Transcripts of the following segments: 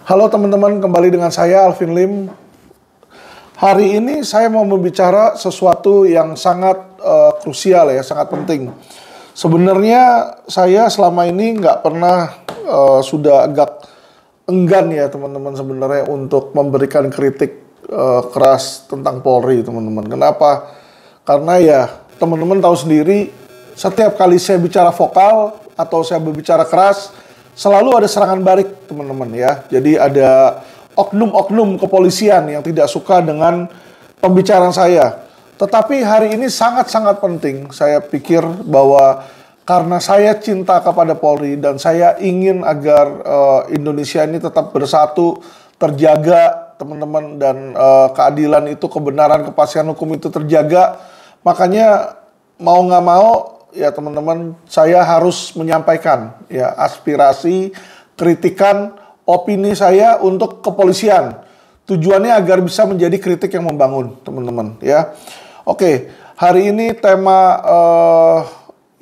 Halo teman-teman, kembali dengan saya Alvin Lim. Hari ini saya mau membicara sesuatu yang sangat krusial ya, sangat penting. Sebenarnya saya selama ini nggak pernah sudah agak enggan ya teman-teman sebenarnya untuk memberikan kritik keras tentang Polri teman-teman. Kenapa? Karena ya teman-teman tahu sendiri, setiap kali saya bicara vokal atau saya berbicara keras, selalu ada serangan balik teman-teman ya. Jadi ada oknum-oknum kepolisian yang tidak suka dengan pembicaraan saya. Tetapi hari ini sangat-sangat penting. Saya pikir bahwa karena saya cinta kepada Polri dan saya ingin agar Indonesia ini tetap bersatu, terjaga teman-teman, dan keadilan itu, kebenaran, kepastian hukum itu terjaga. Makanya mau nggak mau ya teman-teman, saya harus menyampaikan ya aspirasi, kritikan, opini saya untuk kepolisian. Tujuannya agar bisa menjadi kritik yang membangun, teman-teman ya. Oke, hari ini tema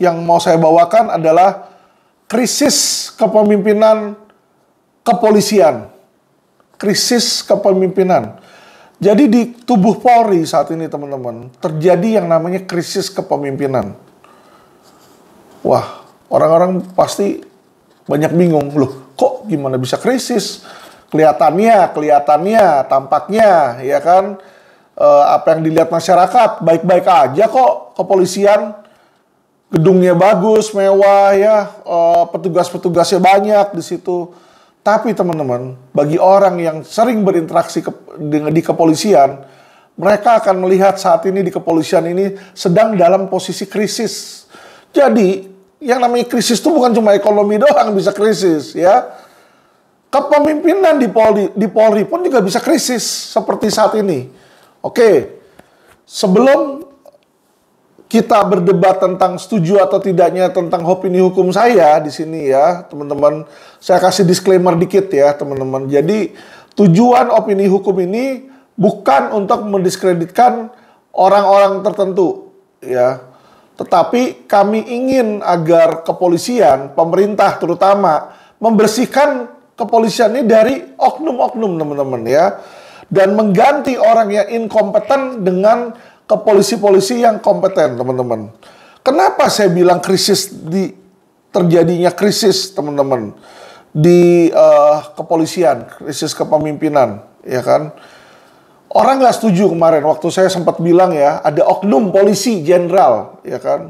yang mau saya bawakan adalah krisis kepemimpinan kepolisian. Krisis kepemimpinan. Jadi di tubuh Polri saat ini teman-teman, terjadi yang namanya krisis kepemimpinan. Wah, orang-orang pasti banyak bingung. Loh, kok gimana bisa krisis? Kelihatannya, tampaknya, ya kan? Apa yang dilihat masyarakat, baik-baik aja kok kepolisian. Gedungnya bagus, mewah, ya. Petugas-petugasnya banyak di situ. Tapi teman-teman, bagi orang yang sering berinteraksi di kepolisian, mereka akan melihat saat ini di kepolisian ini sedang dalam posisi krisis. Jadi, yang namanya krisis itu bukan cuma ekonomi doang bisa krisis ya. Kepemimpinan di Polri pun juga bisa krisis seperti saat ini. Oke, sebelum kita berdebat tentang setuju atau tidaknya tentang opini hukum saya di sini ya, teman-teman, saya kasih disclaimer dikit ya, teman-teman. Jadi, tujuan opini hukum ini bukan untuk mendiskreditkan orang-orang tertentu ya. Tetapi kami ingin agar kepolisian, pemerintah terutama, membersihkan kepolisian ini dari oknum-oknum teman-teman ya. Dan mengganti orang yang inkompeten dengan kepolisi-polisi yang kompeten teman-teman. Kenapa saya bilang terjadinya krisis teman-teman di kepolisian, krisis kepemimpinan ya kan. Orang nggak setuju kemarin waktu saya sempat bilang ya, ada oknum polisi jenderal, ya kan?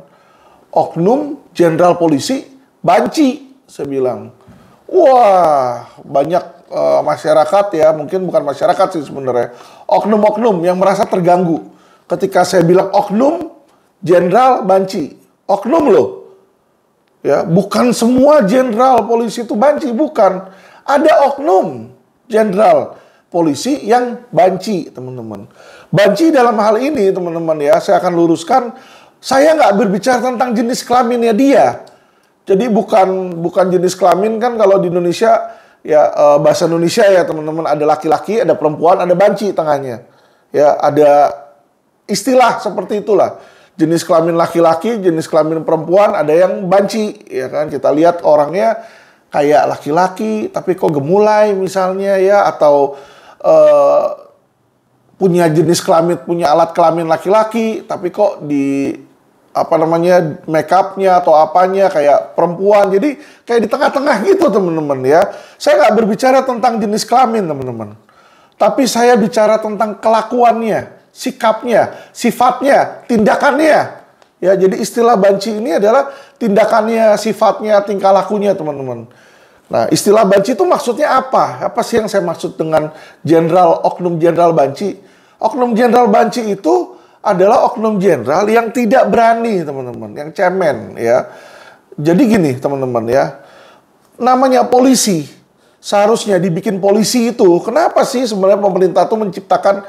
Oknum jenderal polisi banci, saya bilang. Wah, banyak masyarakat ya, mungkin bukan masyarakat sih sebenarnya. Oknum-oknum yang merasa terganggu ketika saya bilang oknum jenderal banci. Oknum loh. Ya, bukan semua jenderal polisi itu banci, bukan. Ada oknum jenderal polisi yang banci, teman-teman. Banci dalam hal ini, teman-teman ya, saya akan luruskan. Saya nggak berbicara tentang jenis kelaminnya dia. Jadi bukan jenis kelamin kan kalau di Indonesia ya bahasa Indonesia ya teman-teman, ada laki-laki, ada perempuan, ada banci tengahnya. Ya ada istilah seperti itulah. Jenis kelamin laki-laki, jenis kelamin perempuan, ada yang banci, ya kan? Kita lihat orangnya kayak laki-laki, tapi kok gemulai misalnya ya, atau punya jenis kelamin, punya alat kelamin laki-laki, tapi kok di make upnya atau apanya kayak perempuan. Jadi kayak di tengah-tengah gitu teman-teman ya. Saya nggak berbicara tentang jenis kelamin teman-teman, tapi saya bicara tentang kelakuannya, sikapnya, sifatnya, tindakannya. Ya, jadi istilah banci ini adalah tindakannya, sifatnya, tingkah lakunya teman-teman. Nah, istilah banci itu maksudnya apa? Apa sih yang saya maksud dengan oknum jenderal banci? Oknum jenderal banci itu adalah oknum jenderal yang tidak berani, teman-teman, yang cemen, ya. Jadi gini, teman-teman, ya. Namanya polisi, seharusnya dibikin polisi itu. Kenapa sih sebenarnya pemerintah itu menciptakan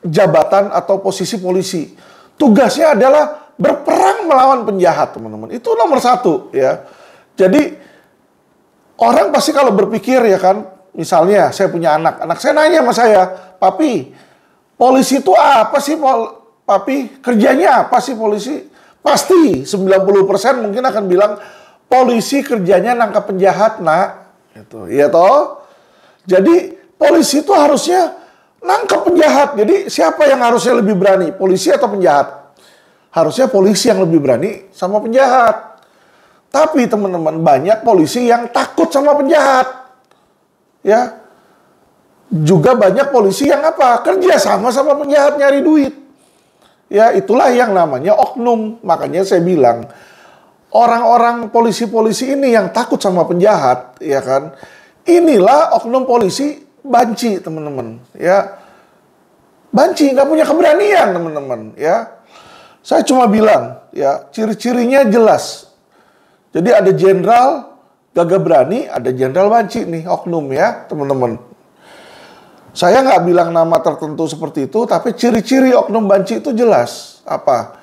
jabatan atau posisi polisi? Tugasnya adalah berperang melawan penjahat, teman-teman. Itu nomor satu, ya. Jadi orang pasti kalau berpikir ya kan, misalnya saya punya anak saya nanya sama saya, "Papi, polisi itu apa sih, Papi? Kerjanya apa sih polisi?" Pasti 90% mungkin akan bilang, polisi kerjanya nangkap penjahat, nak. Gitu. Iya toh? Jadi polisi itu harusnya nangkep penjahat. Jadi siapa yang harusnya lebih berani? Polisi atau penjahat? Harusnya polisi yang lebih berani sama penjahat. Tapi teman-teman, banyak polisi yang takut sama penjahat. Ya. Juga banyak polisi yang apa? Kerja sama penjahat nyari duit. Ya, itulah yang namanya oknum. Makanya saya bilang, orang-orang polisi-polisi ini yang takut sama penjahat, ya kan? Inilah oknum polisi banci, teman-teman. Ya, banci, nggak punya keberanian, teman-teman. Ya, saya cuma bilang, ya, ciri-cirinya jelas. Jadi ada jenderal gagah berani, ada jenderal banci nih, oknum ya, teman-teman. Saya nggak bilang nama tertentu seperti itu, tapi ciri-ciri oknum banci itu jelas. Apa?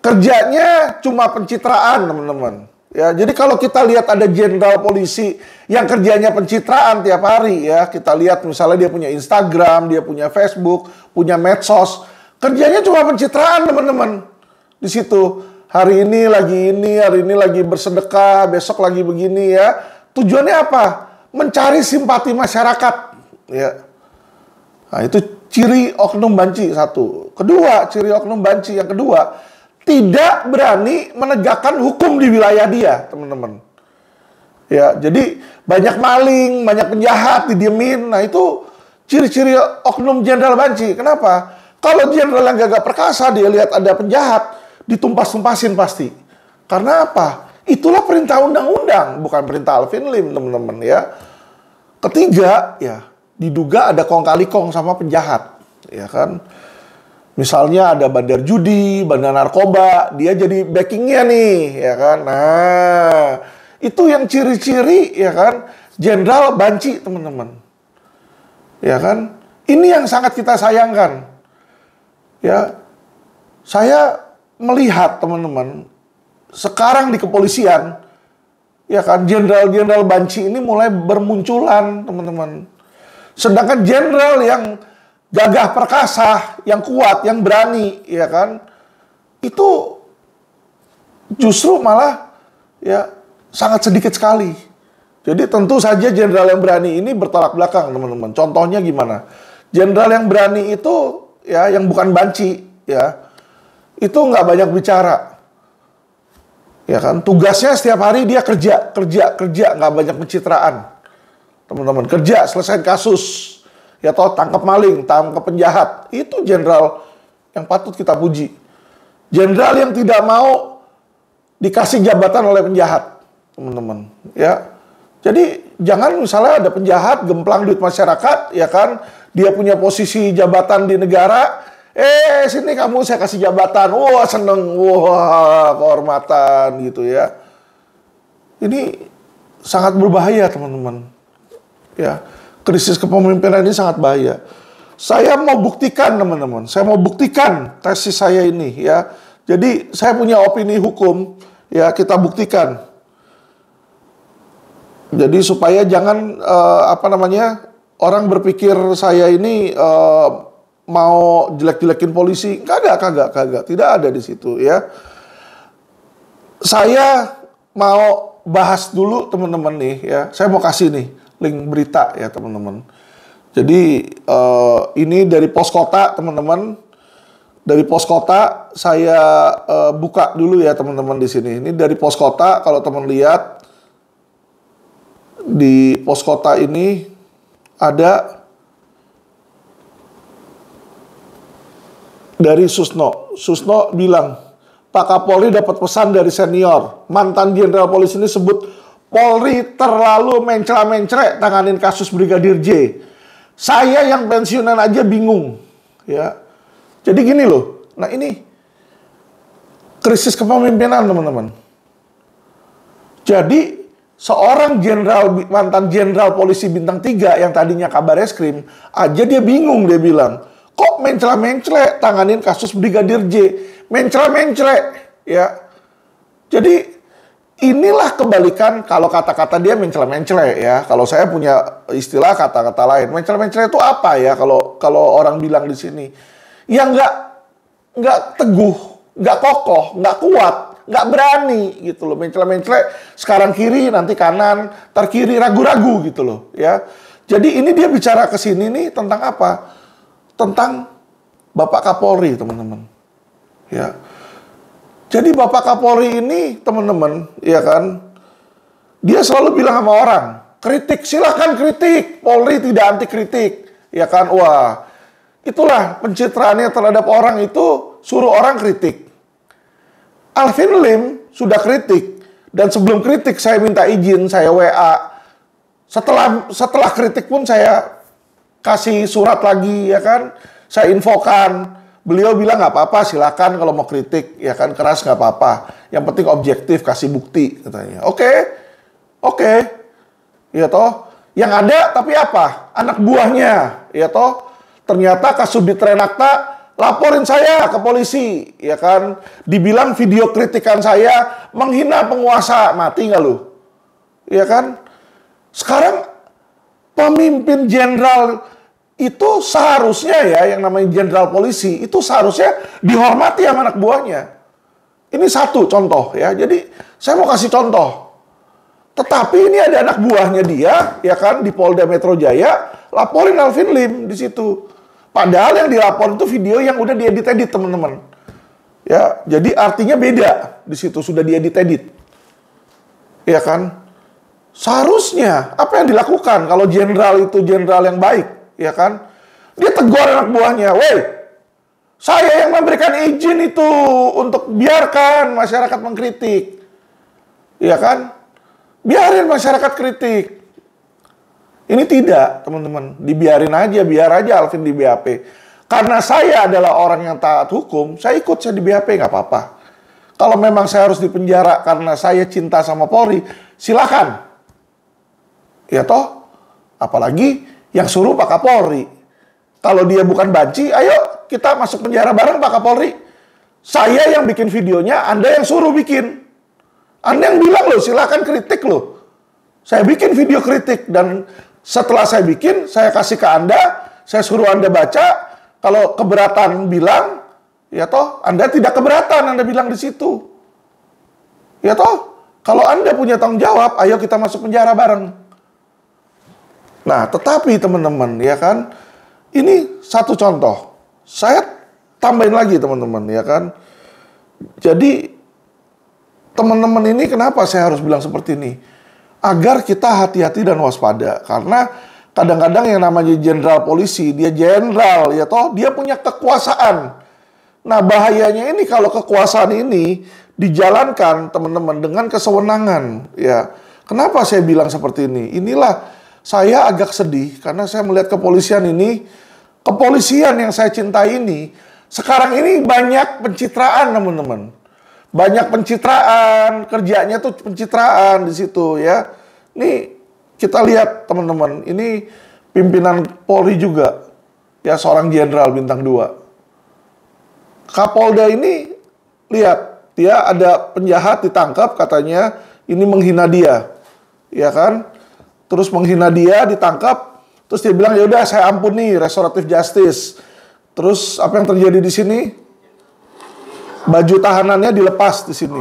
Kerjanya cuma pencitraan, teman-teman. Ya, jadi kalau kita lihat ada jenderal polisi yang kerjanya pencitraan tiap hari, ya, kita lihat misalnya dia punya Instagram, dia punya Facebook, punya medsos, kerjanya cuma pencitraan, teman-teman. Di situ hari ini, hari ini lagi bersedekah, besok lagi begini, ya. Tujuannya apa? Mencari simpati masyarakat, ya. Nah, itu ciri oknum banci satu. Kedua, ciri oknum banci yang kedua, tidak berani menegakkan hukum di wilayah dia, teman-teman. Ya, jadi banyak maling, banyak penjahat didiemin. Nah, itu ciri-ciri oknum jenderal banci. Kenapa? Kalau jenderal yang gagah perkasa, dia lihat ada penjahat, ditumpas-tumpasin pasti. Karena apa? Itulah perintah undang-undang, bukan perintah Alvin Lim, teman-teman, ya. Ketiga, ya, diduga ada kong kali kong sama penjahat, ya kan? Misalnya ada bandar judi, bandar narkoba, dia jadi backingnya nih, ya kan? Nah, itu yang ciri-ciri, ya kan? Jenderal banci, teman-teman, ya kan? Ini yang sangat kita sayangkan, ya. Saya melihat, teman-teman, sekarang di kepolisian, ya kan, jenderal-jenderal banci ini mulai bermunculan, teman-teman. Sedangkan jenderal yang gagah perkasa, yang kuat, yang berani, ya kan, itu justru malah ya sangat sedikit sekali. Jadi tentu saja jenderal yang berani ini bertolak belakang, teman-teman. Contohnya gimana? Jenderal yang berani itu ya, yang bukan banci, ya, itu nggak banyak bicara, ya kan. Tugasnya setiap hari dia kerja, nggak banyak pencitraan. Teman-teman, kerja, selesai kasus, ya toh, tangkap maling, tangkap penjahat. Itu jenderal yang patut kita puji. Jenderal yang tidak mau dikasih jabatan oleh penjahat, teman-teman. Ya, jadi jangan misalnya ada penjahat gemplang duit masyarakat, ya kan? Dia punya posisi jabatan di negara. Sini kamu saya kasih jabatan. Wah, seneng, wah, kehormatan gitu ya. Ini sangat berbahaya, teman-teman. Ya, krisis kepemimpinan ini sangat bahaya. Saya mau buktikan, teman-teman. Saya mau buktikan tesis saya ini, ya. Jadi saya punya opini hukum, ya, kita buktikan. Jadi supaya jangan orang berpikir saya ini mau jelek-jelekin polisi. Kagak. Tidak ada di situ, ya. Saya mau bahas dulu, teman-teman nih, ya. Saya mau kasih nih link berita, ya, teman-teman. Jadi ini dari Pos Kota, teman-teman. Dari Pos Kota saya buka dulu, ya, teman-teman, di sini. Ini dari Pos Kota. Kalau teman lihat di Pos Kota ini ada dari Susno. Susno bilang, Pak Kapolri dapat pesan dari senior. Mantan jenderal polisi ini sebut Polri terlalu mencela-mencela tanganin kasus Brigadir J. Saya yang pensiunan aja bingung, ya. Jadi gini loh. Nah, ini krisis kepemimpinan, teman-teman. Jadi seorang mantan jenderal polisi bintang 3 yang tadinya kabar eskrim aja dia bingung, dia bilang, kok mencela-mencela tanganin kasus Brigadir J. Mencela-mencela, ya. Jadi inilah kebalikan kalau kata-kata dia mencela-mencela, ya. Kalau saya punya istilah kata-kata lain. Mencela-mencela itu apa, ya, kalau orang bilang di sini? Ya nggak teguh, nggak kokoh, nggak kuat, nggak berani gitu loh. Mencela-mencela sekarang kiri, nanti kanan, ntar kiri, ragu-ragu gitu loh, ya. Jadi ini dia bicara ke sini nih tentang apa? Tentang Bapak Kapolri, teman-teman. Ya. Jadi Bapak Kapolri ini, teman-teman, ya kan, dia selalu bilang sama orang, kritik, silahkan kritik. Polri tidak anti kritik. Ya kan, wah, itulah pencitraannya terhadap orang itu, suruh orang kritik. Alvin Lim sudah kritik. Dan sebelum kritik saya minta izin, saya WA. Setelah kritik pun saya kasih surat lagi, ya kan. Saya infokan. Beliau bilang nggak apa-apa, silakan kalau mau kritik, ya kan, keras nggak apa-apa. Yang penting objektif, kasih bukti, katanya. Oke. Ya toh. Yang ada tapi apa? Anak buahnya, ya toh. Ternyata Kasubdit Renakta laporin saya ke polisi, ya kan. Dibilang video kritikan saya menghina penguasa, mati nggak lu? Ya kan? Sekarang pemimpin jenderal itu seharusnya ya, yang namanya jenderal polisi, itu seharusnya dihormati sama anak buahnya. Ini satu contoh ya, jadi saya mau kasih contoh. Tetapi ini ada anak buahnya dia, ya kan, di Polda Metro Jaya, laporin Alvin Lim di situ. Padahal yang dilapor itu video yang udah diedit-edit, teman-teman. Ya, jadi artinya beda di situ, sudah diedit-edit. Ya kan? Seharusnya apa yang dilakukan kalau jenderal itu jenderal yang baik, ya kan? Dia tegur anak buahnya, "Woi, saya yang memberikan izin itu untuk biarkan masyarakat mengkritik." Ya kan? Biarin masyarakat kritik. Ini tidak, teman-teman. Dibiarin aja, biar aja Alvin di BAP. Karena saya adalah orang yang taat hukum, saya ikut, saya di BAP, nggak apa-apa. Kalau memang saya harus dipenjara karena saya cinta sama Polri, silakan. Ya toh, apalagi yang suruh Pak Kapolri. Kalau dia bukan banci, ayo kita masuk penjara bareng Pak Kapolri. Saya yang bikin videonya, Anda yang suruh bikin. Anda yang bilang loh, silakan kritik loh. Saya bikin video kritik dan setelah saya bikin, saya kasih ke Anda, saya suruh Anda baca. Kalau keberatan bilang, ya toh, Anda tidak keberatan, Anda bilang di situ. Ya toh, kalau Anda punya tanggung jawab, ayo kita masuk penjara bareng. Nah, tetapi teman-teman, ya kan, ini satu contoh. Saya tambahin lagi teman-teman, ya kan. Jadi, teman-teman ini kenapa saya harus bilang seperti ini? Agar kita hati-hati dan waspada. Karena kadang-kadang yang namanya jenderal polisi, dia jenderal, ya toh, dia punya kekuasaan. Nah, bahayanya ini kalau kekuasaan ini dijalankan, teman-teman, dengan kesewenangan. Ya, kenapa saya bilang seperti ini? Inilah saya agak sedih karena saya melihat kepolisian ini, kepolisian yang saya cintai ini, sekarang ini banyak pencitraan, teman-teman. Banyak pencitraan, kerjanya tuh pencitraan di situ ya. Nih kita lihat teman-teman, ini pimpinan Polri juga, ya seorang jenderal bintang 2. Kapolda ini lihat, dia ada penjahat ditangkap katanya ini menghina dia, ya kan? Terus menghina dia, ditangkap, terus dia bilang, ya udah saya ampuni, restoratif justice. Terus apa yang terjadi di sini? Baju tahanannya dilepas di sini.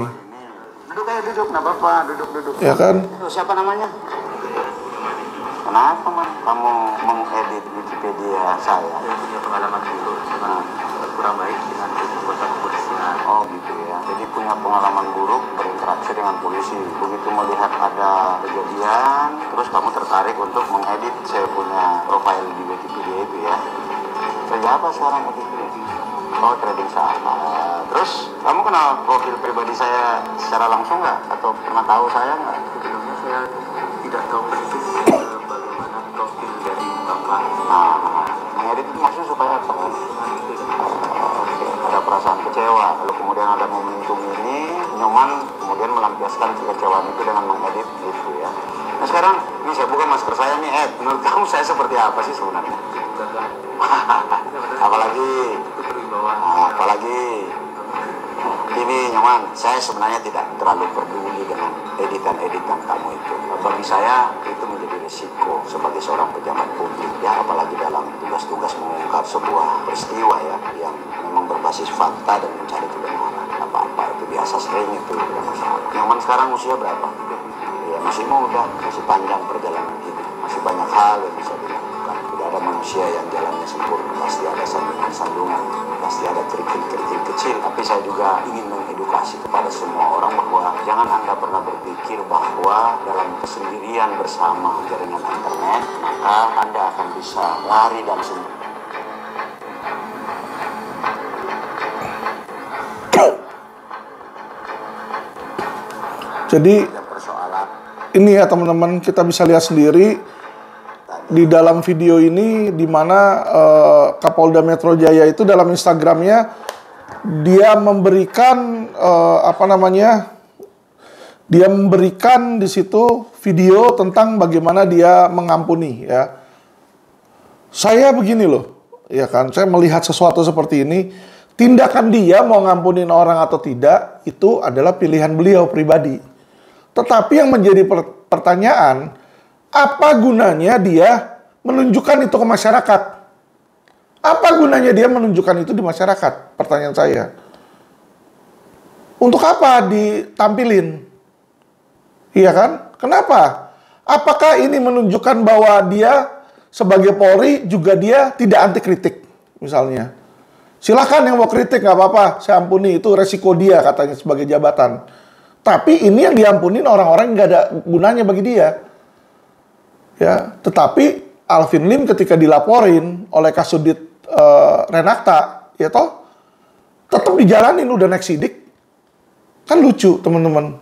Duduk aja, duduk, nggak apa-apa, duduk. Ya kan? Siapa namanya? Kenapa, Man? Kamu mengedit Wikipedia saya? Saya punya pengalaman dulu, kurang baik dengan perbuatan kepolisian. Oh gitu ya. Jadi punya pengalaman buruk berinteraksi dengan polisi. Begitu melihat ada kejadian, terus kamu tertarik untuk mengedit saya punya profil di Wikipedia itu ya. Kerja apa sekarang Wikipedia? Oh, trading saham. Terus kamu kenal profil pribadi saya secara langsung nggak? Atau pernah tahu saya nggak? Sebelumnya saya tidak tahu persis bagaimana profil dari Bapak. Nah, mengedit itu maksudnya supaya apa? Ada perasaan kecewa, lalu kemudian ada momentum ini, Nyoman kemudian melampiaskan kekecewaan itu dengan mengedit gitu ya. Nah sekarang, ini saya buka masker saya nih, menurut kamu saya seperti apa sih sebenarnya? apalagi ini Nyoman, saya sebenarnya tidak terlalu peduli dengan editan-editan kamu itu. Bagi saya itu menjadi risiko sebagai seorang pejabat publik ya, apalagi dalam tugas-tugas mengungkap sebuah peristiwa ya yang memang berbasis fakta dan mencari kebenaran. Apa-apa itu biasa, sering itu tidak masalah. Nyoman sekarang usia berapa? Ya masih muda, masih panjang perjalanan hidup, masih banyak hal yang bisa manusia yang jalannya sempurna. Pasti ada sandungan-sandungan, pasti ada kerikil-kerikil kecil. Tapi saya juga ingin mengedukasi kepada semua orang bahwa jangan Anda pernah berpikir bahwa dalam kesendirian bersama jaringan internet, maka Anda akan bisa lari dan sembuh. Jadi ini ya teman-teman, kita bisa lihat sendiri di dalam video ini di mana Kapolda Metro Jaya itu dalam Instagramnya dia memberikan dia memberikan di situ video tentang bagaimana dia mengampuni ya. Saya begini loh, ya kan, saya melihat sesuatu seperti ini, tindakan dia mau ngampunin orang atau tidak itu adalah pilihan beliau pribadi. Tetapi yang menjadi pertanyaan, apa gunanya dia menunjukkan itu ke masyarakat? Apa gunanya dia menunjukkan itu di masyarakat? Pertanyaan saya. Untuk apa ditampilin? Iya kan? Kenapa? Apakah ini menunjukkan bahwa dia sebagai Polri juga dia tidak anti kritik? Misalnya. Silakan yang mau kritik, nggak apa-apa. Saya ampuni, itu resiko dia katanya sebagai jabatan. Tapi ini yang diampunin orang-orang yang nggak ada gunanya bagi dia. Ya, tetapi Alvin Lim ketika dilaporin oleh Kasudit Renakta, ya toh, tetap dijalanin udah naik sidik. Kan lucu teman-teman,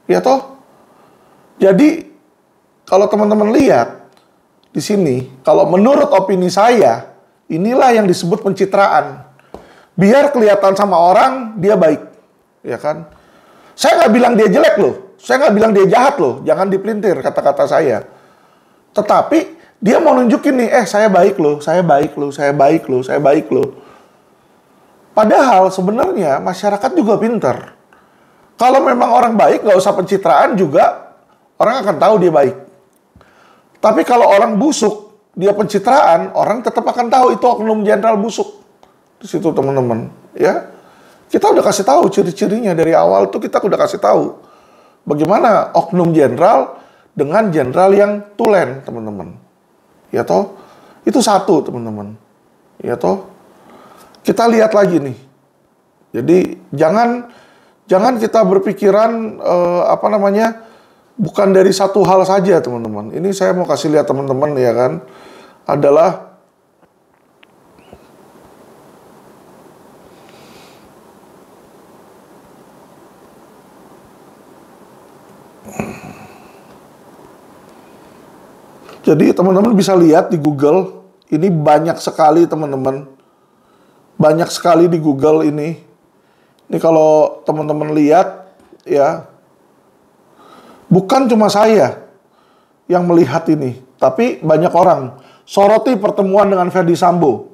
ya toh. Jadi kalau teman-teman lihat di sini, kalau menurut opini saya, inilah yang disebut pencitraan. Biar kelihatan sama orang dia baik, ya kan? Saya nggak bilang dia jelek loh, saya nggak bilang dia jahat loh, jangan dipelintir kata-kata saya. Tetapi dia mau nunjukin nih, saya baik loh, saya baik loh, saya baik loh, saya baik loh. Padahal sebenarnya masyarakat juga pintar. Kalau memang orang baik, nggak usah pencitraan juga, orang akan tahu dia baik. Tapi kalau orang busuk, dia pencitraan, orang tetap akan tahu itu oknum jenderal busuk. Di situ teman-teman, ya. Kita udah kasih tahu ciri-cirinya dari awal tuh, kita udah kasih tahu bagaimana oknum jenderal dengan jenderal yang tulen, teman-teman. Ya toh? Itu satu, teman-teman. Ya toh? Kita lihat lagi nih. Jadi jangan kita berpikiran bukan dari satu hal saja, teman-teman. Ini saya mau kasih lihat teman-teman ya kan, adalah jadi teman-teman bisa lihat di Google, ini banyak sekali teman-teman. Banyak sekali di Google ini. Ini kalau teman-teman lihat, ya. Bukan cuma saya yang melihat ini. Tapi banyak orang. Soroti pertemuan dengan Ferdi Sambo.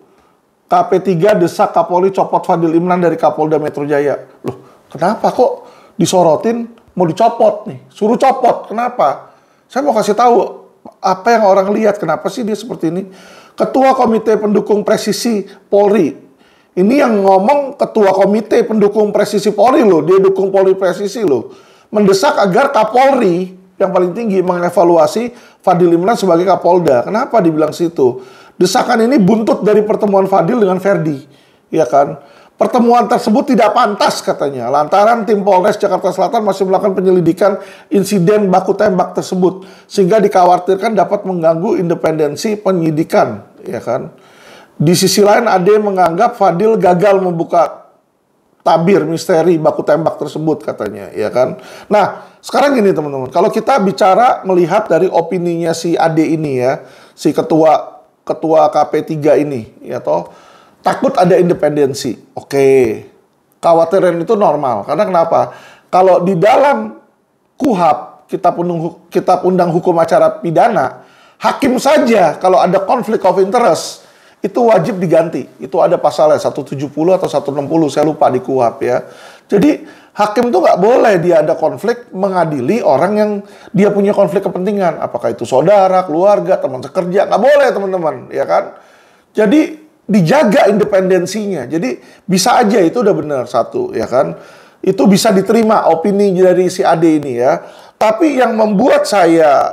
KP3 desak Kapolri copot Fadil Imran dari Kapolda Metro Jaya. Loh, kenapa kok disorotin mau dicopot nih? Suruh copot, kenapa? Saya mau kasih tahu. Apa yang orang lihat, kenapa sih dia seperti ini? Ketua Komite Pendukung Presisi Polri. Ini yang ngomong Ketua Komite Pendukung Presisi Polri loh. Dia dukung Polri presisi loh. Mendesak agar Kapolri yang paling tinggi mengevaluasi Fadil Imran sebagai Kapolda. Kenapa dibilang situ? Desakan ini buntut dari pertemuan Fadil dengan Ferdi. Ya kan? Pertemuan tersebut tidak pantas katanya, lantaran tim Polres Jakarta Selatan masih melakukan penyelidikan insiden baku tembak tersebut, sehingga dikhawatirkan dapat mengganggu independensi penyidikan, ya kan. Di sisi lain, Ade menganggap Fadil gagal membuka tabir misteri baku tembak tersebut katanya, ya kan. Nah, sekarang gini teman-teman, kalau kita bicara melihat dari opininya si Ade ini ya, si ketua KP3 ini, ya toh. Takut ada independensi. Oke. Kekhawatiran itu normal. Karena kenapa? Kalau di dalam KUHP, Kitab Undang Hukum Acara Pidana, hakim saja kalau ada konflik of interest, itu wajib diganti. Itu ada pasalnya 170 atau 160, saya lupa di KUHP ya. Jadi hakim tuh nggak boleh dia ada konflik mengadili orang yang dia punya konflik kepentingan. Apakah itu saudara, keluarga, teman sekerja. Nggak boleh teman-teman. Ya kan? Jadi dijaga independensinya. Jadi bisa aja itu udah benar satu, ya kan? Itu bisa diterima opini dari si Ade ini ya. Tapi yang membuat saya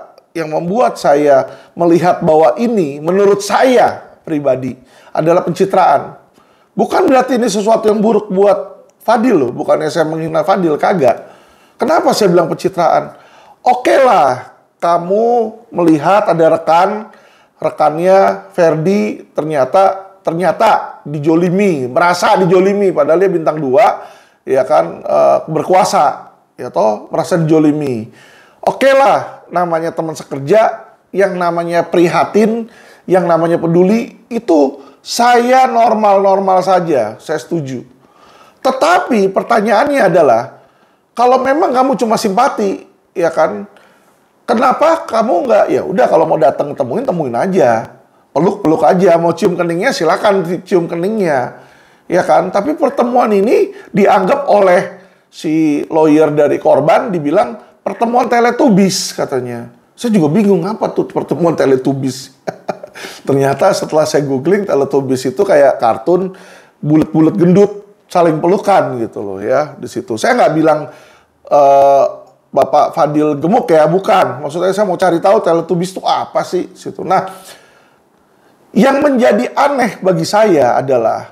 melihat bahwa ini menurut saya pribadi, adalah pencitraan. Bukan berarti ini sesuatu yang buruk buat Fadil loh, bukannya saya menghina Fadil, kagak. Kenapa saya bilang pencitraan? Oke lah, kamu melihat ada rekannya Ferdi ternyata dijolimi, merasa dijolimi, padahal dia bintang 2, ya kan, berkuasa, ya toh, merasa dijolimi. Oke lah, namanya teman sekerja, yang namanya prihatin, yang namanya peduli, itu saya normal-normal saja, saya setuju. Tetapi pertanyaannya adalah, kalau memang kamu cuma simpati, ya kan, kenapa kamu nggak, ya udah kalau mau datang temuin aja, peluk aja, mau cium keningnya silakan cium keningnya, ya kan. Tapi pertemuan ini dianggap oleh si lawyer dari korban dibilang pertemuan Teletubbies katanya. Saya juga bingung apa tuh pertemuan Teletubbies. Ternyata setelah saya googling, Teletubbies itu kayak kartun bulat-bulat gendut saling pelukan gitu loh ya di situ. Saya nggak bilang Bapak Fadil gemuk ya, bukan. Maksudnya saya mau cari tahu Teletubbies itu apa sih situ. Nah, yang menjadi aneh bagi saya adalah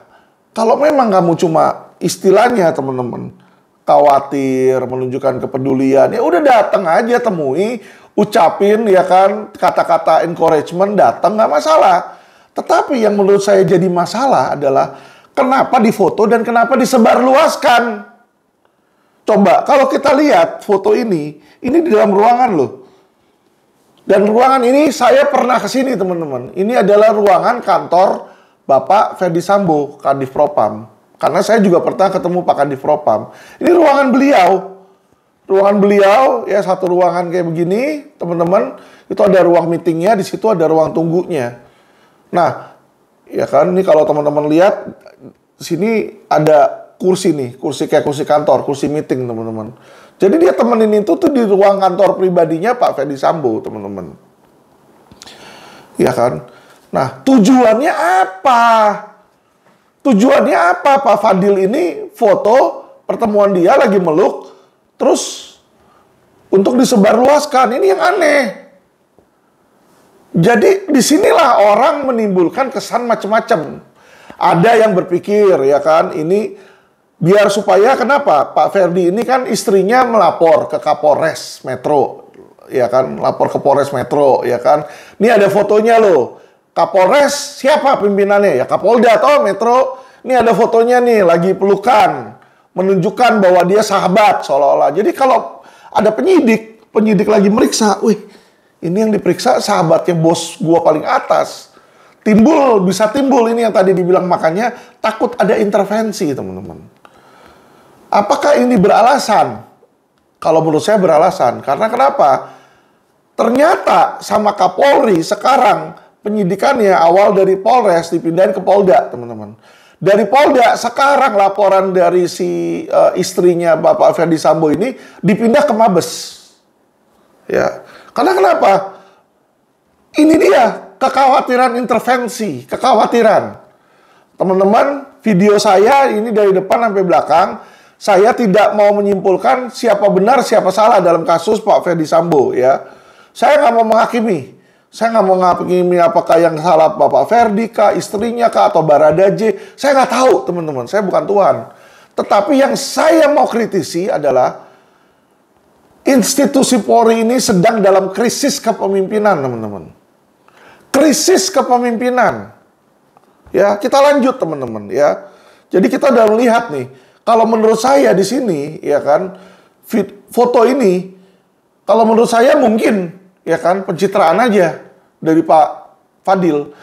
kalau memang kamu cuma istilahnya teman-teman khawatir, menunjukkan kepedulian, ya udah datang aja temui, ucapin ya kan kata-kata encouragement, datang nggak masalah. Tetapi yang menurut saya jadi masalah adalah kenapa difoto dan kenapa disebarluaskan. Coba kalau kita lihat foto ini di dalam ruangan loh. Dan ruangan ini saya pernah kesini teman-teman. Ini adalah ruangan kantor Bapak Ferdi Sambo, Kadif Propam. Karena saya juga pernah ketemu Pak Kadif Propam. Ini ruangan beliau. Ruangan beliau ya satu ruangan kayak begini, teman-teman. Itu ada ruang meetingnya, di situ ada ruang tunggunya. Nah, ya kan ini kalau teman-teman lihat di sini ada kursi nih, kursi kayak kursi kantor, kursi meeting teman-teman. Jadi dia temenin itu tuh di ruang kantor pribadinya Pak Ferdi Sambo teman-teman. Ya kan? Nah tujuannya apa? Tujuannya apa Pak Fadil ini foto pertemuan dia lagi meluk, terus untuk disebarluaskan, ini yang aneh. Jadi disinilah orang menimbulkan kesan macam-macam. Ada yang berpikir ya kan ini biar supaya kenapa Pak Ferdi ini kan istrinya melapor ke Kapolres Metro, ya kan, lapor ke Polres Metro, ya kan. Ini ada fotonya loh. Kapolres siapa pimpinannya? Ya Kapolda atau Metro. Ini ada fotonya nih lagi pelukan, menunjukkan bahwa dia sahabat seolah-olah. Jadi kalau ada penyidik lagi meriksa, wih, ini yang diperiksa sahabatnya bos gua paling atas. Bisa timbul ini yang tadi dibilang, makanya takut ada intervensi, teman-teman. Apakah ini beralasan? Kalau menurut saya beralasan. Karena kenapa? Ternyata sama Kapolri sekarang penyidikannya awal dari Polres dipindahin ke Polda, teman-teman. Dari Polda sekarang laporan dari si istrinya Bapak Ferdi Sambo ini dipindah ke Mabes. Ya. Karena kenapa? Ini dia kekhawatiran intervensi, kekhawatiran. Teman-teman, video saya ini dari depan sampai belakang. Saya tidak mau menyimpulkan siapa benar, siapa salah dalam kasus Pak Ferdi Sambo, ya. Saya nggak mau menghakimi. Saya nggak mau menghakimi apakah yang salah Bapak Ferdi kah, istrinya kah, atau Baradaje. Saya nggak tahu, teman-teman. Saya bukan Tuhan. Tetapi yang saya mau kritisi adalah institusi Polri ini sedang dalam krisis kepemimpinan, teman-teman. Krisis kepemimpinan. Ya, kita lanjut, teman-teman, ya. Jadi kita udah melihat nih. Kalau menurut saya di sini, ya kan, foto ini, kalau menurut saya mungkin, ya kan, pencitraan aja dari Pak Fadil.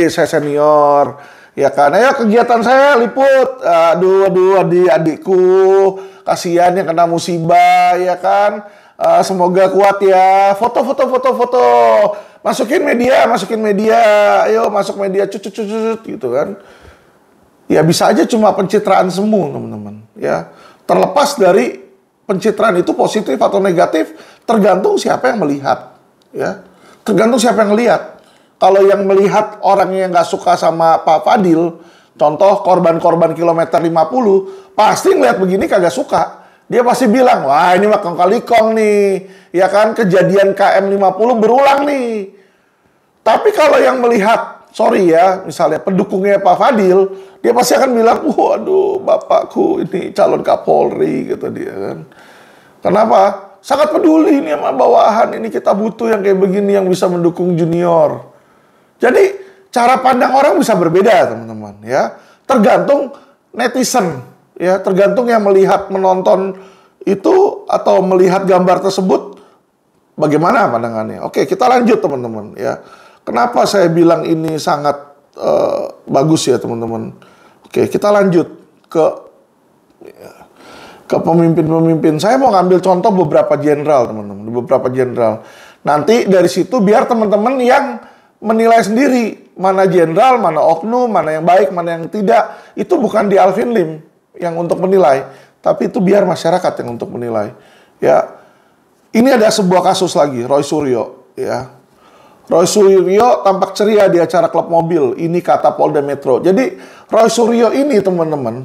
Saya senior, ya kan, ayo kegiatan saya liput, aduh adik-adikku, kasihan yang kena musibah, ya kan, semoga kuat ya, foto, masukin media, ayo masuk media, cut, gitu kan. Ya bisa aja cuma pencitraan semu, teman-teman. Ya, terlepas dari pencitraan itu positif atau negatif, tergantung siapa yang melihat. Ya, tergantung siapa yang melihat. Kalau yang melihat orang yang nggak suka sama Pak Fadil, contoh korban-korban kilometer 50, pasti ngeliat begini kagak suka. Dia pasti bilang, wah ini mah kong kali kong nih, ya kan, kejadian KM 50 berulang nih. Tapi kalau yang melihat sorry ya, misalnya pendukungnya Pak Fadil, dia pasti akan bilang, waduh bapakku ini calon Kapolri, gitu dia kan. Kenapa? Sangat peduli ini sama bawahan, ini kita butuh yang kayak begini yang bisa mendukung junior. Jadi cara pandang orang bisa berbeda teman-teman ya. Tergantung netizen ya, tergantung yang melihat menonton itu atau melihat gambar tersebut bagaimana pandangannya. Oke, kita lanjut teman-teman ya. Kenapa saya bilang ini sangat bagus ya teman-teman. Oke, kita lanjut ke pemimpin-pemimpin. Saya mau ngambil contoh beberapa jenderal teman-teman, beberapa jenderal. Nanti dari situ biar teman-teman yang menilai sendiri mana jenderal, mana oknum, mana yang baik, mana yang tidak. Itu bukan di Alvin Lim yang untuk menilai, tapi itu biar masyarakat yang untuk menilai. Ya, ini ada sebuah kasus lagi, Roy Suryo. Ya, Roy Suryo tampak ceria di acara klub mobil. Ini kata Polda Metro. Jadi Roy Suryo ini teman-teman,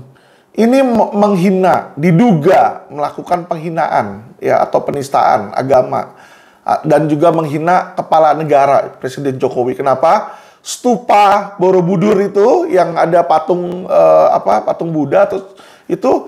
ini menghina, diduga melakukan penghinaan ya atau penistaan agama dan juga menghina kepala negara Presiden Jokowi. Kenapa? Stupa Borobudur itu yang ada patung patung Buddha itu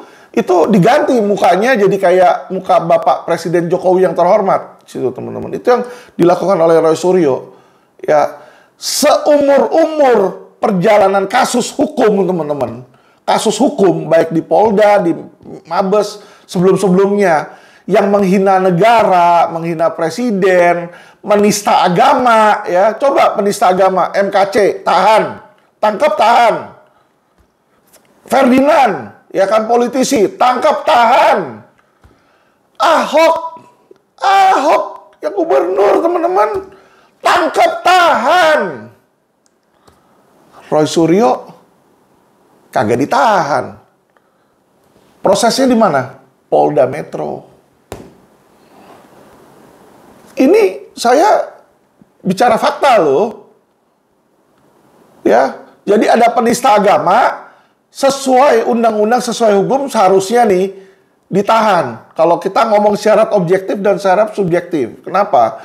diganti mukanya jadi kayak muka Bapak Presiden Jokowi yang terhormat. Situ teman-teman. Itu yang dilakukan oleh Roy Suryo. Ya, seumur-umur perjalanan kasus hukum teman-teman. Kasus hukum baik di Polda, di Mabes sebelum-sebelumnya yang menghina negara, menghina presiden, menista agama ya. Coba penista agama MKC, tahan. Tangkap, tahan. Ferdinand, ya kan politisi, tangkap, tahan. Ahok yang gubernur teman-teman, tangkap, tahan. Roy Suryo kagak ditahan. Prosesnya di mana? Polda Metro. Ini saya bicara fakta loh. Ya, jadi ada penista agama sesuai undang-undang, sesuai hukum seharusnya nih ditahan. Kalau kita ngomong syarat objektif dan syarat subjektif. Kenapa?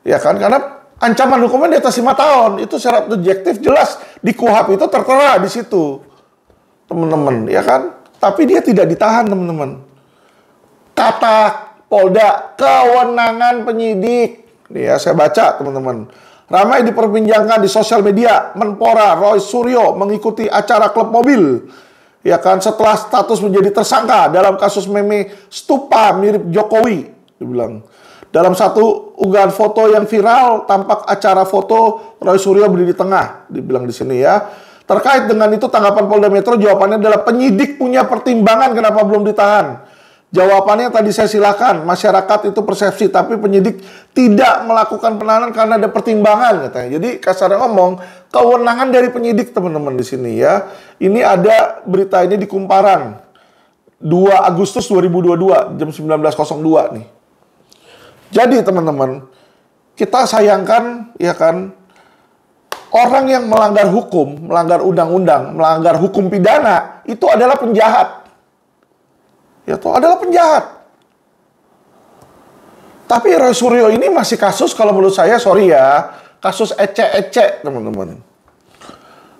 Ya kan, karena ancaman hukumnya di atas 5 tahun. Itu syarat objektif jelas di KUHP itu tertera di situ. Teman-teman, ya kan? Tapi dia tidak ditahan, teman-teman. Kata Polda, kewenangan penyidik. Nih ya, saya baca, teman-teman. Ramai diperbincangkan di sosial media, Menpora Roy Suryo mengikuti acara klub mobil. Ya kan, setelah status menjadi tersangka dalam kasus meme stupa mirip Jokowi, dibilang. Dalam satu unggahan foto yang viral, tampak acara foto Roy Suryo berdiri di tengah, dibilang di sini ya. Terkait dengan itu tanggapan Polda Metro jawabannya adalah penyidik punya pertimbangan kenapa belum ditahan. Jawabannya tadi saya silakan, masyarakat itu persepsi, tapi penyidik tidak melakukan penahanan karena ada pertimbangan katanya. Jadi kasarnya ngomong, kewenangan dari penyidik teman-teman di sini ya. Ini ada berita ini di Kumparan 2 Agustus 2022 jam 19.02 nih. Jadi teman-teman, kita sayangkan ya kan, orang yang melanggar hukum, melanggar undang-undang, melanggar hukum pidana itu adalah penjahat. Ya toh adalah penjahat. Tapi Roy Suryo ini masih kasus kalau menurut saya, sorry ya, kasus ecek-ecek teman-teman.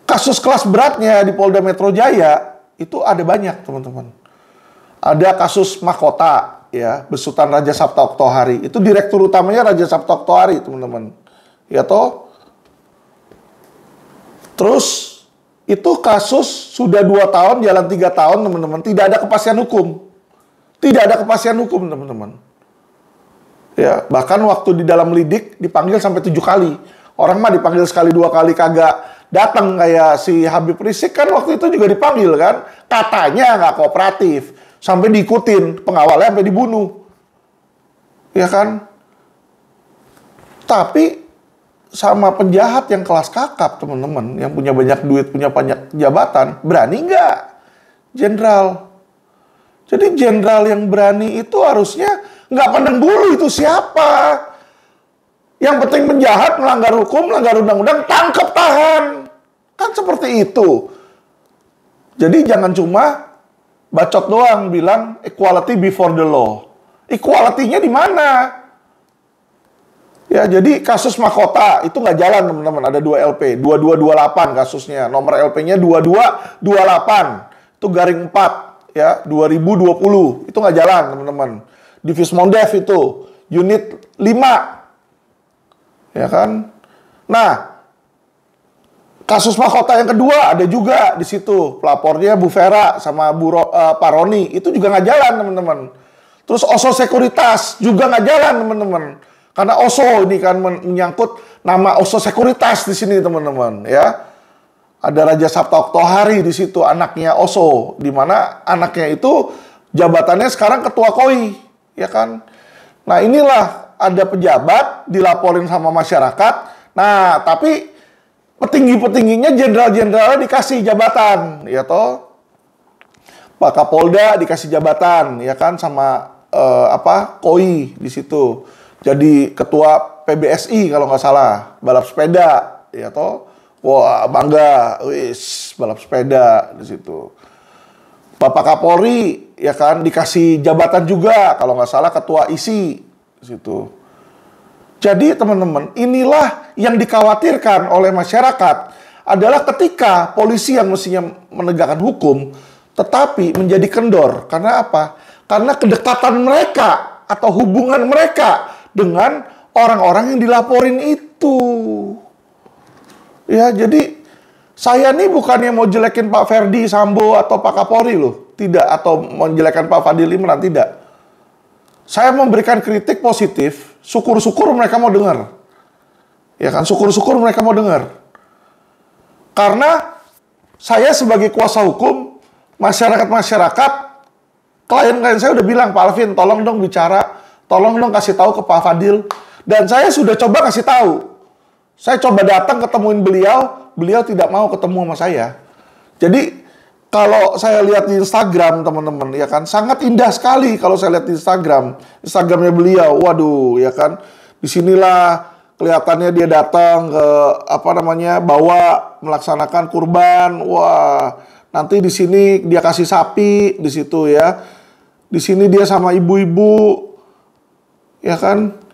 Kasus kelas beratnya di Polda Metro Jaya itu ada banyak teman-teman. Ada kasus mahkota ya, besutan Raja Sabta Oktohari. Itu direktur utamanya Raja Sabta Oktohari teman-teman. Ya toh. Terus itu kasus sudah 2 tahun, jalan 3 tahun teman-teman. Tidak ada kepastian hukum. Tidak ada kepastian hukum, teman-teman. Ya, bahkan waktu di dalam lidik dipanggil sampai 7 kali. Orang mah dipanggil sekali 2 kali kagak datang kayak si Habib Rizik kan waktu itu juga dipanggil kan. Katanya nggak kooperatif. Sampai diikutin, pengawalnya sampai dibunuh. Ya kan? Tapi sama penjahat yang kelas kakap, teman-teman. Yang punya banyak duit, punya banyak jabatan. Berani nggak? Jenderal. Jadi jenderal yang berani itu harusnya nggak pandang bulu itu siapa. Yang penting penjahat, melanggar hukum, melanggar undang-undang, tangkap, tahan. Kan seperti itu. Jadi jangan cuma bacot doang bilang equality before the law. Equality-nya di mana? Ya, jadi kasus mahkota itu nggak jalan teman-teman. Ada 2 LP, 2228 kasusnya. Nomor LP-nya 2228. Itu garing 4 ya, 2020. Itu nggak jalan teman-teman. Di Fismondev itu unit 5. Ya kan? Nah, kasus mahkota yang kedua ada juga di situ. Pelapornya Bu Vera sama Pak Roni. Itu juga nggak jalan teman-teman. Terus Oso Sekuritas juga nggak jalan teman-teman. Karena Oso ini kan menyangkut nama Oso Sekuritas di sini teman-teman ya. Ada Raja Sabta Oktohari di situ anaknya Oso, di mana anaknya itu jabatannya sekarang ketua KOI ya kan. Nah, inilah ada pejabat dilaporin sama masyarakat. Nah, tapi petinggi-petingginya jenderal-jenderalnya dikasih jabatan ya toh. Pak Kapolda dikasih jabatan ya kan sama KOI di situ. Jadi ketua PBSI kalau nggak salah, balap sepeda, ya toh. Wah, bangga, wis balap sepeda di situ. Bapak Kapolri ya kan dikasih jabatan juga kalau nggak salah ketua ISI di situ. Jadi teman-teman, inilah yang dikhawatirkan oleh masyarakat adalah ketika polisi yang mestinya menegakkan hukum tetapi menjadi kendor. Karena apa? Karena kedekatan mereka atau hubungan mereka dengan orang-orang yang dilaporin itu. Ya, jadi saya nih bukannya mau jelekin Pak Ferdi Sambo atau Pak Kapolri loh. Tidak, atau menjelekan Pak Fadil Imran, tidak. Saya memberikan kritik positif, syukur-syukur mereka mau dengar. Ya kan, syukur-syukur mereka mau dengar. Karena saya sebagai kuasa hukum, masyarakat-masyarakat, klien-klien saya udah bilang, Pak Alvin, tolong dong bicara, tolong dong kasih tahu ke Pak Fadil. Dan saya sudah coba kasih tahu. Saya coba datang ketemuin beliau, beliau tidak mau ketemu sama saya. Jadi kalau saya lihat di Instagram teman-teman ya kan sangat indah sekali kalau saya lihat di Instagramnya beliau. Waduh ya kan. Disinilah kelihatannya dia datang ke bawa melaksanakan kurban. Wah, nanti di sini dia kasih sapi di situ ya. Di sini dia sama ibu-ibu. Ya kan?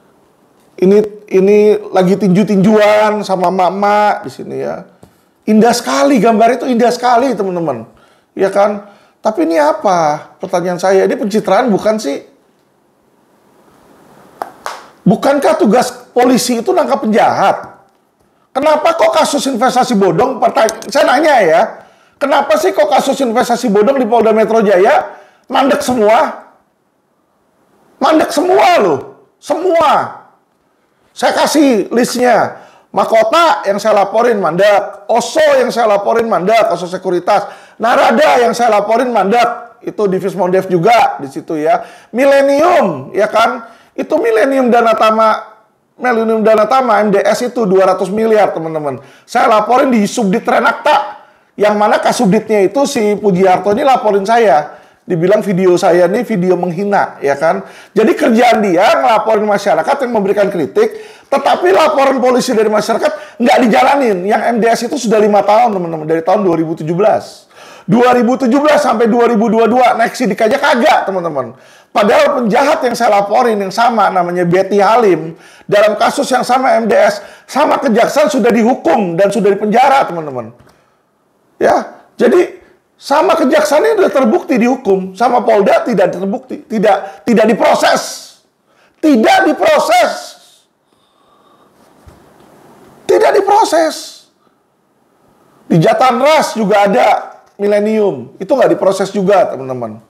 Ini lagi tinju-tinjuan sama emak-emak di sini ya. Indah sekali, gambar itu indah sekali teman-teman. Ya kan? Tapi ini apa? Pertanyaan saya, ini pencitraan bukan sih? Bukankah tugas polisi itu nangkap penjahat? Kenapa kok kasus investasi bodong, saya nanya ya, kenapa sih kok kasus investasi bodong di Polda Metro Jaya mandek semua? Mandek semua loh, semua. Saya kasih listnya. Mahkota yang saya laporin mandek. Oso yang saya laporin mandek. Oso Sekuritas. Narada yang saya laporin mandek. Itu di Fismondev juga di situ ya. Millennium ya kan. Itu Millennium Dana Tama MDS itu 200 miliar teman-teman. Saya laporin di Subdit Renakta. Yang mana Kasubditnya itu si Pujiarto ini laporin saya. Dibilang video saya ini video menghina, ya kan? Jadi kerjaan dia ngelaporin masyarakat yang memberikan kritik, tetapi laporan polisi dari masyarakat nggak dijalanin. Yang MDS itu sudah 5 tahun, teman-teman, dari tahun 2017. 2017 sampai 2022 naik sidik aja kagak, teman-teman. Padahal penjahat yang saya laporin yang sama namanya Betty Halim dalam kasus yang sama MDS sama kejaksaan sudah dihukum dan sudah dipenjara, teman-teman. Ya, jadi sama kejaksaan ini sudah terbukti dihukum, sama Polda tidak terbukti, tidak diproses. Tidak diproses. Tidak diproses. Di Jatanras juga ada Millennium, itu nggak diproses juga, teman-teman.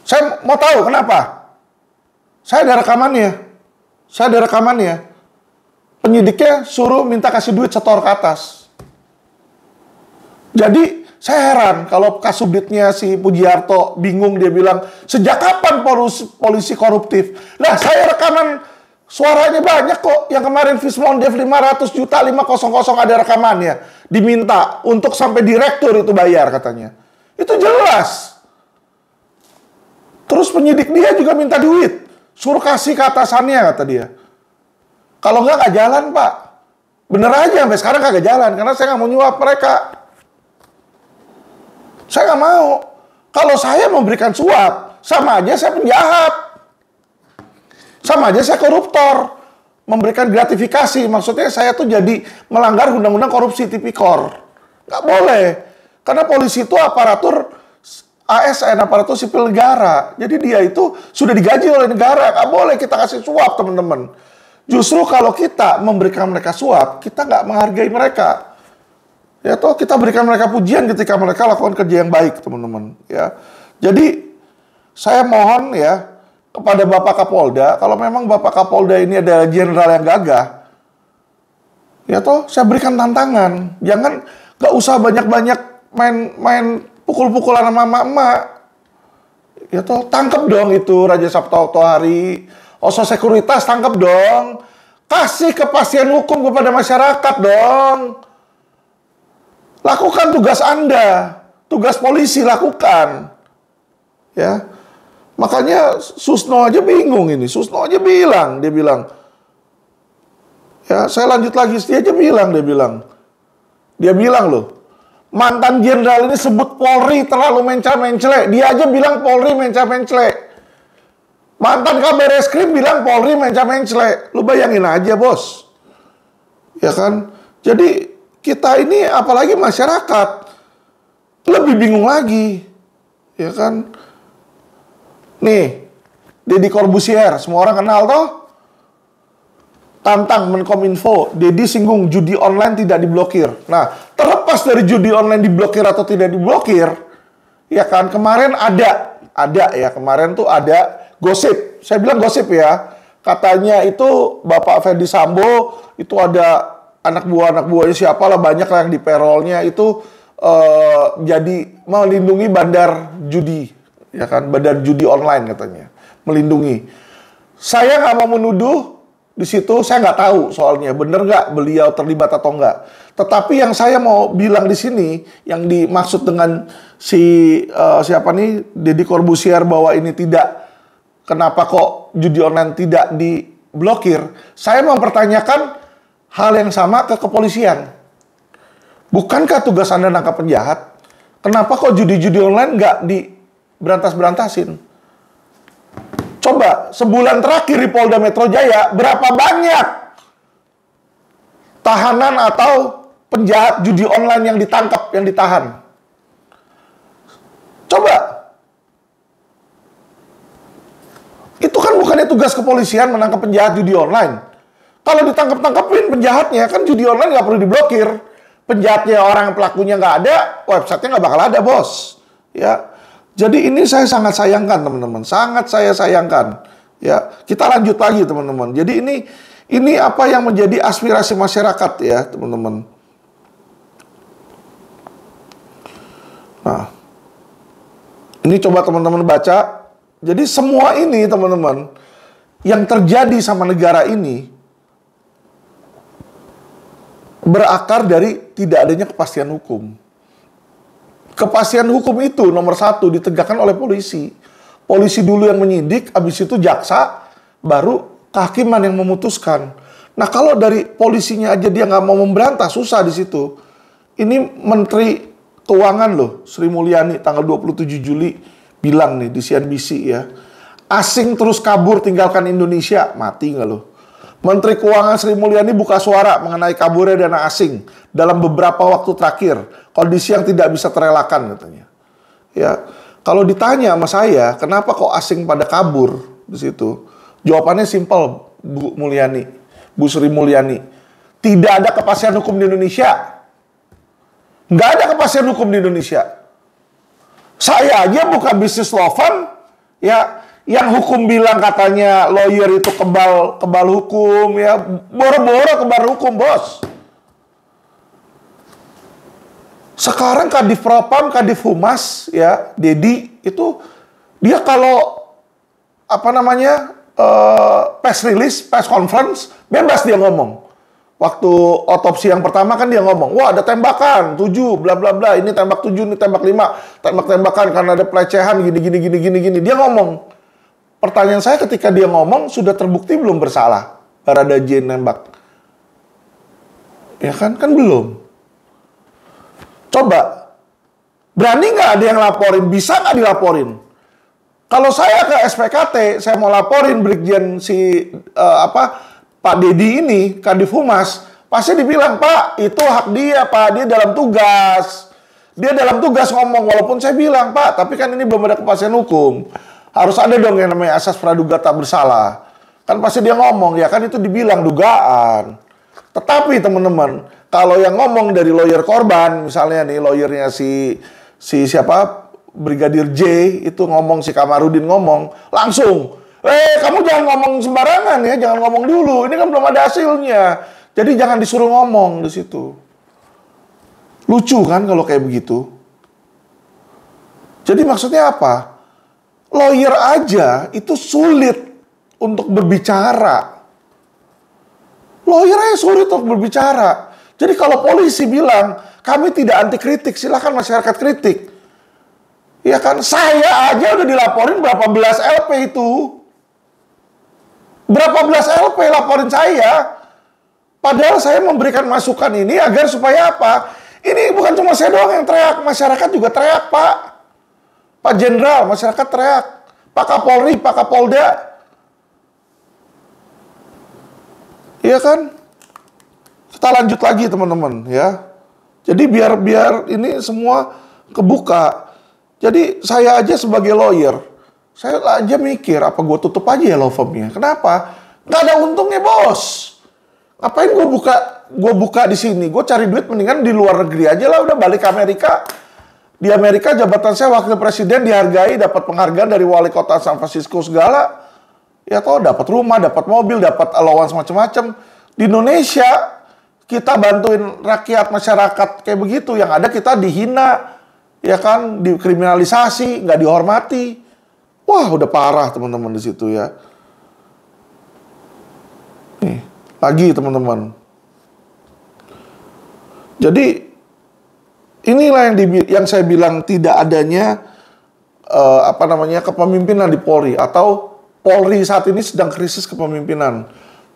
Saya mau tahu kenapa. Saya ada rekamannya. Penyidiknya suruh minta kasih duit setor ke atas. Jadi saya heran kalau Kasubditnya si Pujiarto bingung, dia bilang, sejak kapan polisi koruptif? Lah, saya rekaman suaranya banyak kok. Yang kemarin Fismondev 500 juta 500 ada rekamannya. Diminta untuk sampai direktur itu bayar katanya. Itu jelas. Terus penyidik dia juga minta duit. Suruh kasih ke atasannya kata dia. Kalau nggak jalan, Pak. Bener aja sampai sekarang kagak jalan. Karena saya nggak mau nyuap mereka. Saya nggak mau. Kalau saya memberikan suap, sama aja saya penjahat. Sama aja saya koruptor. memberikan gratifikasi. Maksudnya saya tuh jadi melanggar undang-undang korupsi tipikor. Nggak boleh. Karena polisi itu aparatur ASN, aparatur sipil negara. Jadi dia itu sudah digaji oleh negara. Nggak boleh kita kasih suap, teman-teman. Justru kalau kita memberikan mereka suap, kita nggak menghargai mereka. Ya toh kita berikan mereka pujian ketika mereka lakukan kerja yang baik, teman-teman. Ya. Jadi saya mohon ya kepada Bapak Kapolda, kalau memang Bapak Kapolda ini adalah jenderal yang gagah, ya toh saya berikan tantangan. Jangan gak usah banyak-banyak main pukul-pukulan sama emak-emak. Ya toh tangkap dong itu Raja Sabta Oktohari, Oso Sekuritas, tangkap dong. Kasih kepastian hukum kepada masyarakat dong. Lakukan tugas Anda, tugas polisi lakukan. Ya. Makanya Susno aja bingung ini. Susno aja bilang, dia bilang, ya saya lanjut lagi, dia bilang loh, mantan jenderal ini sebut Polri terlalu mencela-mencela. Dia aja bilang Polri mencela-mencela. Mantan Kabar Eskrim bilang Polri mencela-mencela. Lu bayangin aja, bos. Ya kan? Jadi kita ini apalagi masyarakat lebih bingung lagi. Ya kan? Nih, Deddy Corbuzier, semua orang kenal toh? Tantang Menkominfo, Deddy singgung judi online tidak diblokir. Nah, terlepas dari judi online diblokir atau tidak diblokir, ya kan, kemarin kemarin tuh ada gosip. Saya bilang gosip ya. Katanya itu Bapak Ferdi Sambo, itu ada anak buahnya siapalah, banyak lah yang di payrollnya itu jadi melindungi bandar judi. Ya kan, badan judi online katanya, melindungi. Saya nggak mau menuduh di situ, saya nggak tahu soalnya bener nggak beliau terlibat atau nggak. Tetapi yang saya mau bilang di sini, yang dimaksud dengan siapa nih, Deddy Corbuzier, bahwa ini tidak, kenapa kok judi online tidak diblokir? Saya mempertanyakan hal yang sama ke kepolisian. Bukankah tugas Anda nangkap penjahat? Kenapa kok judi-judi online nggak berantas-berantasin? Coba sebulan terakhir di Polda Metro Jaya berapa banyak tahanan atau penjahat judi online yang ditangkap, yang ditahan? Coba. Itu kan bukannya tugas kepolisian menangkap penjahat judi online. Kalau ditangkap-tangkapin penjahatnya, kan judi online nggak perlu diblokir. Penjahatnya, orang pelakunya nggak ada, websitenya nggak bakal ada, bos. Ya. Jadi ini saya sangat sayangkan, teman-teman. Sangat saya sayangkan. Ya, kita lanjut lagi, teman-teman. Jadi ini apa yang menjadi aspirasi masyarakat ya, teman-teman. Nah, ini coba teman-teman baca. Jadi semua ini, teman-teman, yang terjadi sama negara ini berakar dari tidak adanya kepastian hukum. Kepastian hukum itu nomor satu ditegakkan oleh polisi. Polisi dulu yang menyidik, habis itu jaksa, baru kehakiman yang memutuskan. Nah kalau dari polisinya aja dia nggak mau memberantas, susah di situ. Ini Menteri Keuangan loh, Sri Mulyani tanggal 27 Juli bilang nih di CNBC ya, asing terus kabur tinggalkan Indonesia, mati nggak loh. Menteri Keuangan Sri Mulyani buka suara mengenai kaburnya dana asing dalam beberapa waktu terakhir. Kondisi yang tidak bisa terelakkan katanya. Ya, kalau ditanya sama saya, kenapa kok asing pada kabur di situ? Jawabannya simpel, Bu Mulyani, Bu Sri Mulyani. Tidak ada kepastian hukum di Indonesia. Nggak ada kepastian hukum di Indonesia. Saya aja buka bisnis law firm, ya. Yang hukum bilang katanya lawyer itu kebal hukum, ya boro-boro kebal hukum, bos. Sekarang Kadif Propam, Kadif Humas, ya Deddy itu dia kalau apa namanya press release, press conference bebas dia ngomong. Waktu otopsi yang pertama kan dia ngomong, wah ada tembakan 7, bla bla bla, ini tembak 7, ini tembak 5, tembak-tembakan karena ada pelecehan gini. Dia ngomong. Pertanyaan saya ketika dia ngomong, sudah terbukti belum bersalah Baradae nembak? Ya kan? Kan belum. Coba, berani nggak ada yang laporin? Bisa nggak dilaporin? Kalau saya ke SPKT, saya mau laporin Brigjen Pak Dedi ini, Kadif Humas, pasti dibilang, Pak, itu hak dia, Pak, dia dalam tugas. Dia dalam tugas ngomong, walaupun saya bilang, Pak, tapi kan ini belum ada kepastian hukum. Harus ada dong yang namanya asas praduga tak bersalah. Kan pasti dia ngomong, ya kan itu dibilang dugaan. Tetapi teman-teman, kalau yang ngomong dari lawyer korban, misalnya nih lawyernya si siapa, Brigadir J, itu ngomong, si Kamarudin ngomong, langsung, kamu jangan ngomong sembarangan ya, jangan ngomong dulu, ini kan belum ada hasilnya. Jadi jangan disuruh ngomong di situ. Lucu kan kalau kayak begitu? Jadi maksudnya apa? Lawyer aja itu sulit untuk berbicara. Lawyer aja sulit untuk berbicara. Jadi kalau polisi bilang, kami tidak anti kritik, silahkan masyarakat kritik. Ya kan, saya aja udah dilaporin berapa belas LP itu. Berapa belas LP laporin saya. Padahal saya memberikan masukan ini agar supaya apa? Ini bukan cuma saya doang yang teriak, masyarakat juga teriak, Pak. Pak Jenderal, masyarakat teriak. Pak Kapolri, Pak Kapolda. Iya kan? Kita lanjut lagi teman-teman ya. Jadi biar ini semua kebuka. Jadi saya aja sebagai lawyer, saya aja mikir apa gue tutup aja ya law firm-nya. Kenapa? Nggak ada untungnya, bos. Ngapain gue buka di sini? Gue cari duit mendingan di luar negeri aja lah, udah balik ke Amerika. Di Amerika jabatan saya wakil presiden dihargai, dapat penghargaan dari wali kota San Francisco segala. Ya toh dapat rumah, dapat mobil, dapat allowance macam-macam. Di Indonesia kita bantuin rakyat masyarakat kayak begitu, yang ada kita dihina, ya kan, dikriminalisasi, nggak dihormati. Wah, udah parah teman-teman di situ ya. Nih, lagi teman-teman. Jadi inilah yang saya bilang tidak adanya kepemimpinan di Polri, atau Polri saat ini sedang krisis kepemimpinan.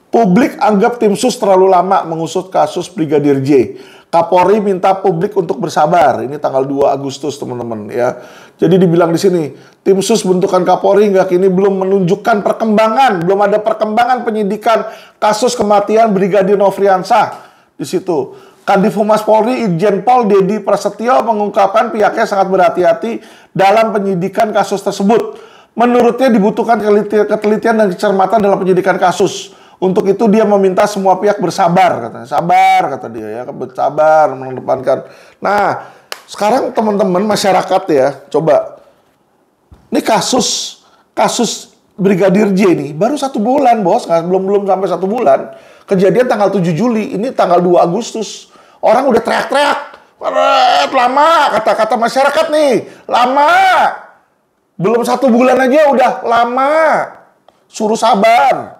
Publik anggap tim sus terlalu lama mengusut kasus Brigadir J. Kapolri minta publik untuk bersabar. Ini tanggal 2 Agustus teman-teman ya. Jadi dibilang di sini, tim sus bentukan Kapolri hingga kini belum menunjukkan perkembangan, belum ada perkembangan penyidikan kasus kematian Brigadir Nofriansah. Di situ Kadif Humas Polri Irjen Pol Dedi Prasetyo mengungkapkan pihaknya sangat berhati-hati dalam penyidikan kasus tersebut. Menurutnya dibutuhkan ketelitian dan kecermatan dalam penyidikan kasus. Untuk itu dia meminta semua pihak bersabar, katanya. Sabar, kata dia ya, bersabar mengedepankan. Nah, sekarang teman-teman masyarakat ya, coba. Ini kasus Brigadir J nih, baru 1 bulan, bos, belum sampai 1 bulan. Kejadian tanggal 7 Juli, ini tanggal 2 Agustus. Orang udah teriak-teriak, lama, kata-kata masyarakat nih, lama. Belum 1 bulan aja udah lama. Suruh sabar.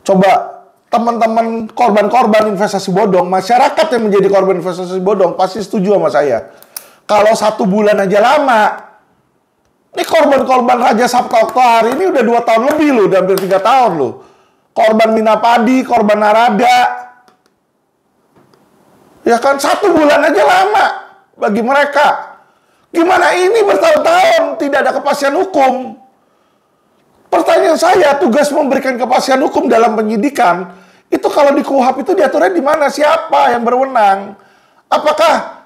Coba teman-teman korban-korban investasi bodong, masyarakat yang menjadi korban investasi bodong pasti setuju sama saya. Kalau 1 bulan aja lama, ini korban-korban Raja Sabta Oktohar ini udah 2 tahun lebih loh, udah hampir 3 tahun loh. Korban Minapadi, korban Narada. Ya kan, 1 bulan aja lama bagi mereka. Gimana ini bertahun-tahun tidak ada kepastian hukum? Pertanyaan saya, tugas memberikan kepastian hukum dalam penyidikan, itu kalau di KUHP itu diaturnya di mana? Siapa yang berwenang? Apakah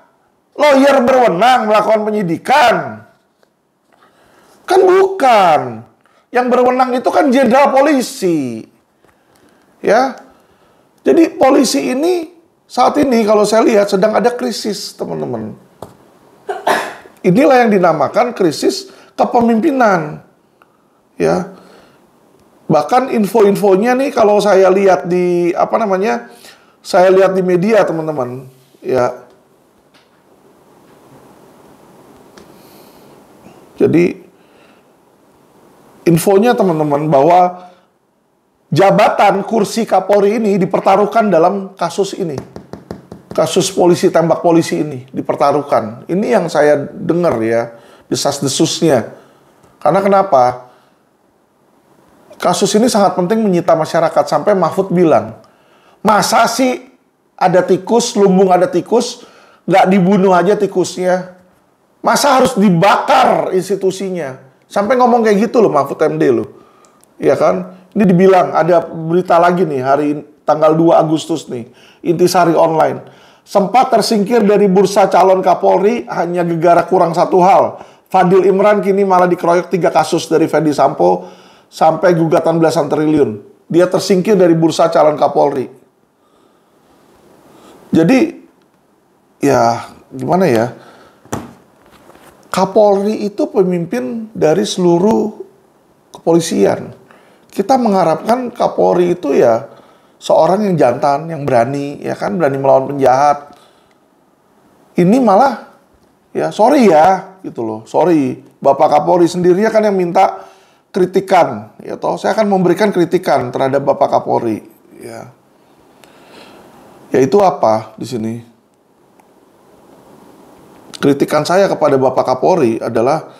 lawyer berwenang melakukan penyidikan? Kan bukan. Yang berwenang itu kan jenderal polisi. Ya. Jadi polisi ini saat ini kalau saya lihat sedang ada krisis, teman-teman. Inilah yang dinamakan krisis kepemimpinan. Ya. Bahkan info-infonya nih kalau saya lihat di saya lihat di media, teman-teman. Ya. Jadi infonya teman-teman bahwa jabatan kursi Kapolri ini dipertaruhkan dalam kasus ini. Kasus polisi tembak polisi ini dipertaruhkan. Ini yang saya dengar ya, desas-desusnya. Karena kenapa? Kasus ini sangat penting menyita masyarakat. Sampai Mahfud bilang, masa sih ada tikus, lumbung ada tikus, nggak dibunuh aja tikusnya? Masa harus dibakar institusinya? Sampai ngomong kayak gitu loh Mahfud MD loh. Iya kan? Ini dibilang ada berita lagi nih hari tanggal 2 Agustus nih. Intisari Online. Sempat tersingkir dari bursa calon Kapolri hanya gegara kurang satu hal. Fadil Imran kini malah dikeroyok 3 kasus dari Ferdy Sambo sampai gugatan belasan triliun. Dia tersingkir dari bursa calon Kapolri. Jadi ya gimana ya? Kapolri itu pemimpin dari seluruh kepolisian. Kita mengharapkan Kapolri itu ya seorang yang jantan, yang berani, ya kan, berani melawan penjahat. Ini malah ya sorry ya, gitu loh. Sorry, Bapak Kapolri sendiri kan yang minta kritikan, ya toh. Saya akan memberikan kritikan terhadap Bapak Kapolri, ya. Yaitu apa di sini? Kritikan saya kepada Bapak Kapolri adalah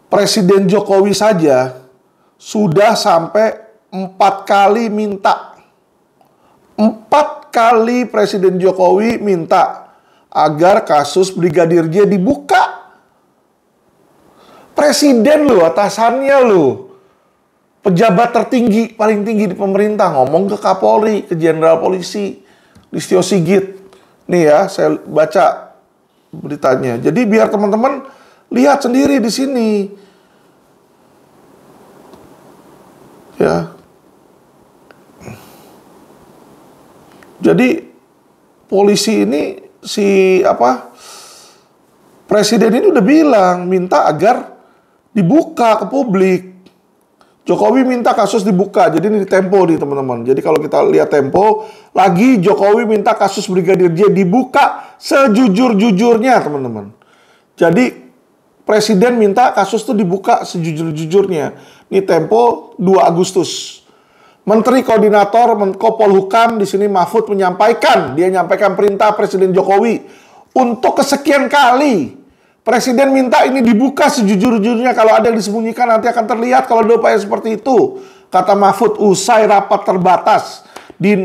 Presiden Jokowi saja sudah sampai 4 kali minta. 4 kali Presiden Jokowi minta agar kasus Brigadir J dibuka. Presiden loh, atasannya loh. Pejabat tertinggi, paling tinggi di pemerintah ngomong ke Kapolri, ke Jenderal Polisi Listio Sigit. Nih ya, saya baca beritanya. Jadi biar teman-teman lihat sendiri di sini. Ya. Jadi polisi ini Presiden ini udah bilang minta agar dibuka ke publik. Jokowi minta kasus dibuka. Jadi ini di Tempo nih teman-teman. Jadi kalau kita lihat Tempo lagi, Jokowi minta kasus Brigadir J dibuka sejujur-jujurnya teman-teman. Jadi Presiden minta kasus itu dibuka sejujur-jujurnya. Ini Tempo 2 Agustus. Menteri Koordinator Menko Polhukam di sini Mahfud menyampaikan, dia menyampaikan perintah Presiden Jokowi untuk kesekian kali. Presiden minta ini dibuka sejujur-jujurnya. Kalau ada yang disembunyikan nanti akan terlihat kalau ada upaya seperti itu. Kata Mahfud usai rapat terbatas di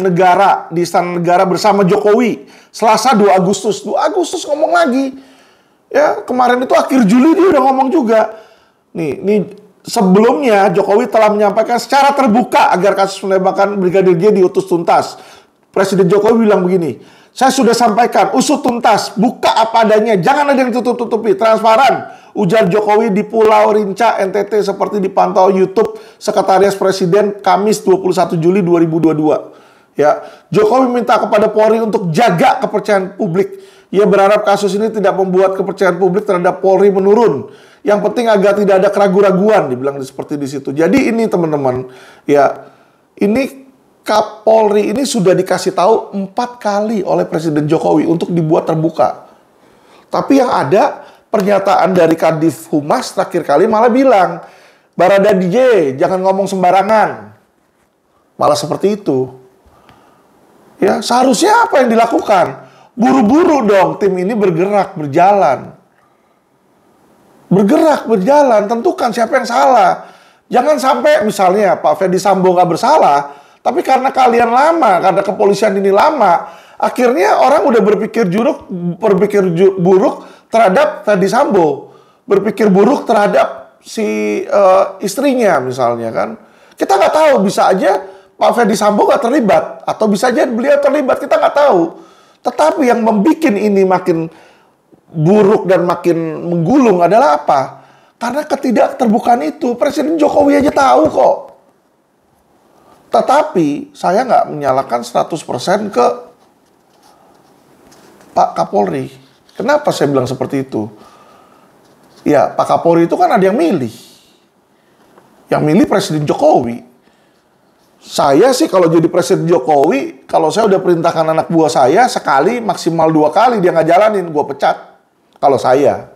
Istana Negara bersama Jokowi. Selasa 2 Agustus. 2 Agustus ngomong lagi. Ya, kemarin itu akhir Juli dia udah ngomong juga. Nih sebelumnya Jokowi telah menyampaikan secara terbuka agar kasus penembakan Brigadir J diutus tuntas. Presiden Jokowi bilang begini, saya sudah sampaikan, usut tuntas, buka apa adanya, jangan ada yang tutup-tutupi, transparan. Ujar Jokowi di Pulau Rinca, NTT seperti dipantau YouTube Sekretariat Presiden Kamis 21 Juli 2022. Ya, Jokowi minta kepada Polri untuk jaga kepercayaan publik. Ia berharap kasus ini tidak membuat kepercayaan publik terhadap Polri menurun. Yang penting agar tidak ada keraguan-raguan, dibilang seperti di situ. Jadi ini teman-teman, ya ini Kapolri ini sudah dikasih tahu 4 kali oleh Presiden Jokowi untuk dibuat terbuka. Tapi yang ada pernyataan dari Kadif Humas terakhir kali malah bilang, Barada DJ jangan ngomong sembarangan. Malah seperti itu. Ya, seharusnya apa yang dilakukan? Buru-buru dong tim ini bergerak, berjalan. Bergerak, berjalan, tentukan siapa yang salah. Jangan sampai misalnya Pak Ferdy Sambo nggak bersalah, tapi karena kalian lama, karena kepolisian ini lama, akhirnya orang udah berpikir buruk terhadap Ferdy Sambo. Berpikir buruk terhadap si istrinya misalnya kan. Kita nggak tahu, bisa aja Pak Ferdy Sambo nggak terlibat. Atau bisa aja beliau terlibat, kita nggak tahu. Tetapi yang membuat ini makin buruk dan makin menggulung adalah apa? Karena ketidakterbukaan itu, Presiden Jokowi aja tahu kok. Tetapi saya nggak menyalahkan 100% ke Pak Kapolri. Kenapa saya bilang seperti itu? Ya, Pak Kapolri itu kan ada yang milih. Yang milih Presiden Jokowi. Saya sih kalau jadi Presiden Jokowi, kalau saya udah perintahkan anak buah saya sekali, maksimal 2 kali dia nggak jalanin, gue pecat. Kalau saya.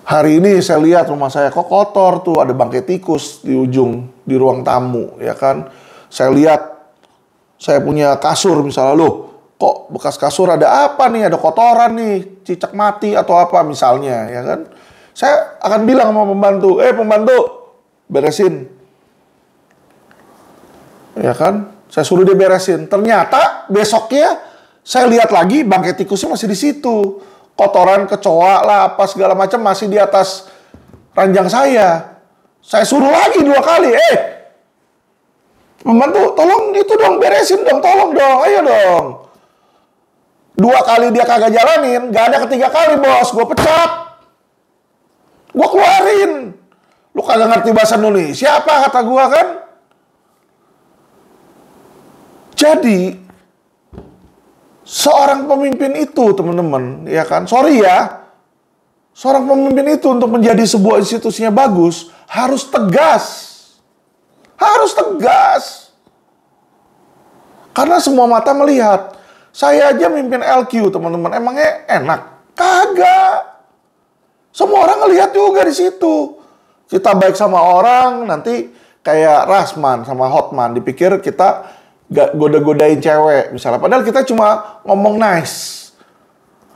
Hari ini saya lihat rumah saya kok kotor tuh, ada bangkai tikus di ujung, di ruang tamu, ya kan. Saya lihat, saya punya kasur misalnya, loh kok bekas kasur ada apa nih, ada kotoran nih, cicak mati atau apa misalnya, ya kan. Saya akan bilang sama pembantu, pembantu, beresin. Ya kan, saya suruh dia beresin. Ternyata besoknya saya lihat lagi bangkai tikusnya masih di situ. Kotoran kecoa lah, apa segala macam masih di atas ranjang saya. Saya suruh lagi 2 kali, pembantu, tolong itu dong, beresin dong, tolong dong, ayo dong. 2 kali dia kagak jalanin, gak ada ketiga kali bos, gue pecat. Gue keluarin. Lu kagak ngerti bahasa Indonesia apa kata gue kan? Jadi, seorang pemimpin itu teman-teman, ya kan, sorry ya, seorang pemimpin itu untuk menjadi sebuah institusinya bagus, harus tegas. Harus tegas. Karena semua mata melihat. Saya aja mimpin LQ, teman-teman. Emangnya enak? Kagak. Semua orang ngelihat juga di situ. Kita baik sama orang, nanti kayak Rasman sama Hotman. Dipikir kita goda-godain cewek, misalnya. Padahal kita cuma ngomong nice.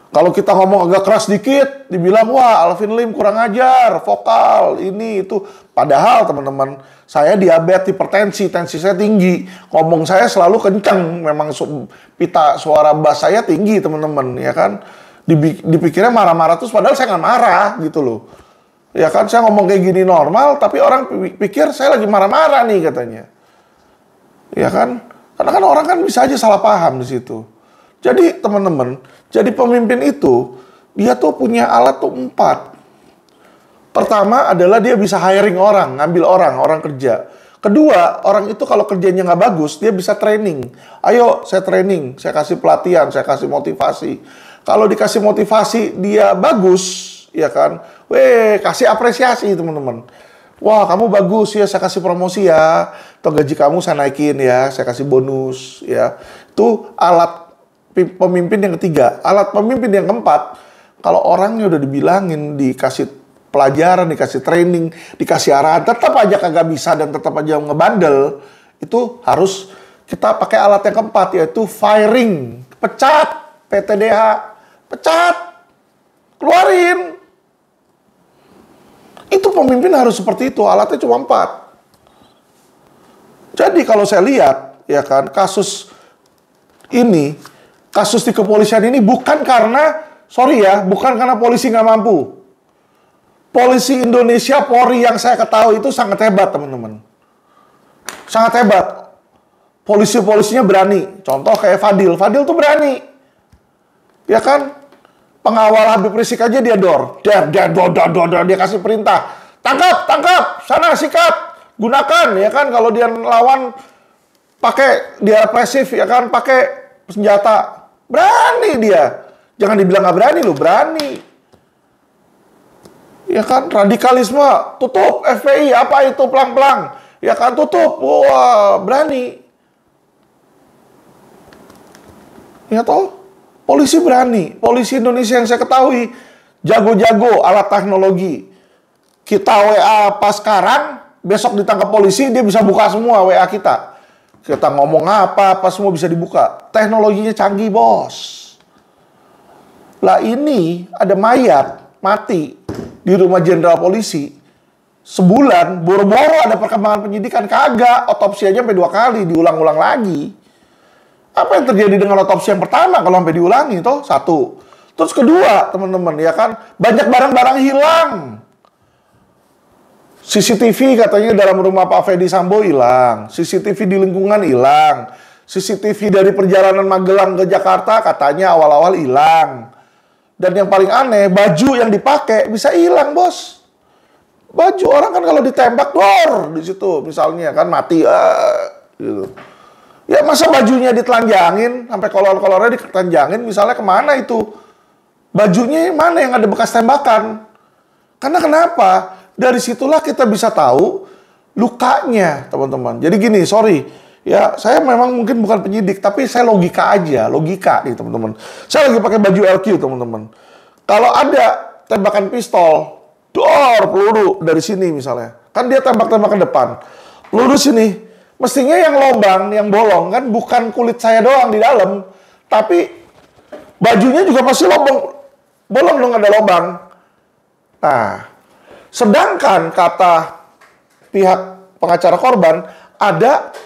Kalau kita ngomong agak keras dikit, dibilang, wah Alvin Lim kurang ajar, vokal, ini, itu. Padahal, teman-teman, saya diabetes, hipertensi, tensi saya tinggi. Ngomong saya selalu kencang. Memang pita suara bass saya tinggi, teman-teman. Ya kan? Dipikirnya marah-marah terus, padahal saya nggak marah, gitu loh. Ya kan? Saya ngomong kayak gini normal, tapi orang pikir saya lagi marah-marah nih, katanya. Ya kan? Karena kan orang kan bisa aja salah paham di situ. Jadi teman-teman, jadi pemimpin itu, dia tuh punya alat tuh 4. Pertama adalah dia bisa hiring orang, ngambil orang kerja. Kedua, orang itu kalau kerjanya nggak bagus, dia bisa training. Ayo, saya training, saya kasih pelatihan, saya kasih motivasi. Kalau dikasih motivasi, dia bagus, ya kan? Kasih apresiasi teman-teman. Wah, kamu bagus ya, saya kasih promosi ya. Atau gaji kamu saya naikin ya, saya kasih bonus ya. Itu alat pemimpin yang ketiga. Alat pemimpin yang keempat, kalau orangnya udah dibilangin, dikasih pelajaran, dikasih training, dikasih arahan, tetap aja kagak bisa dan tetap aja ngebandel, itu harus kita pakai alat yang keempat, yaitu firing. Pecat, PTDH, pecat, keluarin. Itu pemimpin harus seperti itu, alatnya cuma 4. Jadi kalau saya lihat, ya kan, kasus ini, kasus di kepolisian ini bukan karena, sorry ya, bukan karena polisi nggak mampu. Polisi Indonesia, Polri yang saya ketahui itu sangat hebat, teman-teman. Sangat hebat. Polisi-polisinya berani. Contoh kayak Fadil. Fadil tuh berani. Ya kan? Pengawal Habib Rizik aja dia dia kasih perintah. Tangkap, sana sikat, gunakan, ya kan? Kalau dia lawan, pakai, dia represif, ya kan? Pakai senjata. Berani dia. Jangan dibilang nggak berani loh, berani. Ya kan, radikalisme, tutup, FPI, apa itu, pelang-pelang. Ya kan, tutup, wah, berani. Ya toh, polisi berani. Polisi Indonesia yang saya ketahui, jago-jago alat teknologi. Kita WA pas sekarang, besok ditangkap polisi, dia bisa buka semua WA kita. Kita ngomong apa semua bisa dibuka. Teknologinya canggih, bos. Lah ini, ada mayat, mati di rumah jenderal polisi, sebulan, boro-boro ada perkembangan penyidikan, kagak, otopsi aja sampai 2 kali, diulang-ulang lagi. Apa yang terjadi dengan otopsi yang pertama kalau sampai diulangi, toh? 1. Terus kedua, teman-teman, ya kan, banyak barang-barang hilang. CCTV katanya dalam rumah Pak Fedi Sambo hilang, CCTV di lingkungan hilang, CCTV dari perjalanan Magelang ke Jakarta katanya awal-awal hilang. Dan yang paling aneh, baju yang dipakai bisa hilang, bos. Baju orang kan kalau ditembak, dor, di situ misalnya kan mati, gitu. Ya masa bajunya ditelanjangin, sampai kolor-kolornya ditelanjangin, misalnya kemana itu? Bajunya mana yang ada bekas tembakan? Karena kenapa? Dari situlah kita bisa tahu lukanya, teman-teman. Jadi gini, sorry. Ya, saya memang mungkin bukan penyidik, tapi saya logika aja, logika nih teman-teman. Saya lagi pakai baju LQ, teman-teman. Kalau ada tembakan pistol, dor, peluru dari sini misalnya. Kan dia tembak-tembak ke depan. Peluru sini. Mestinya yang lubang, yang bolong, kan bukan kulit saya doang di dalam. Tapi bajunya juga pasti bolong dong, ada lubang. Nah, sedangkan kata pihak pengacara korban, ada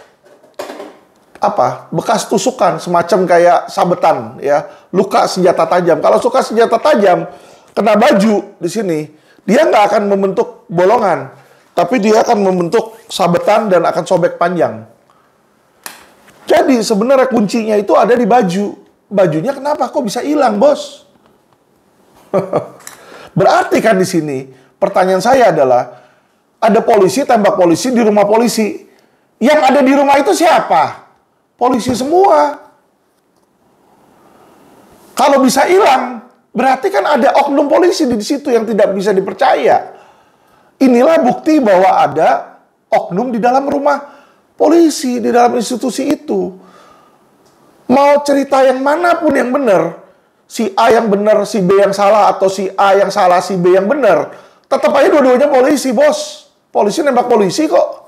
bekas tusukan semacam kayak sabetan, ya, luka senjata tajam. Kalau suka senjata tajam kena baju di sini, dia nggak akan membentuk bolongan. tapi dia akan membentuk sabetan dan akan sobek panjang. Jadi sebenarnya kuncinya itu ada di baju. Bajunya kenapa kok bisa hilang, bos? Berarti kan di sini pertanyaan saya adalah ada polisi tembak polisi di rumah polisi. Yang ada di rumah itu siapa? Polisi semua. Kalau bisa hilang, berarti kan ada oknum polisi di situ yang tidak bisa dipercaya. Inilah bukti bahwa ada oknum di dalam rumah polisi, di dalam institusi itu. Mau cerita yang manapun yang benar, si A yang benar, si B yang salah, atau si A yang salah, si B yang benar, tetap aja dua-duanya polisi, bos. Polisi nembak polisi kok.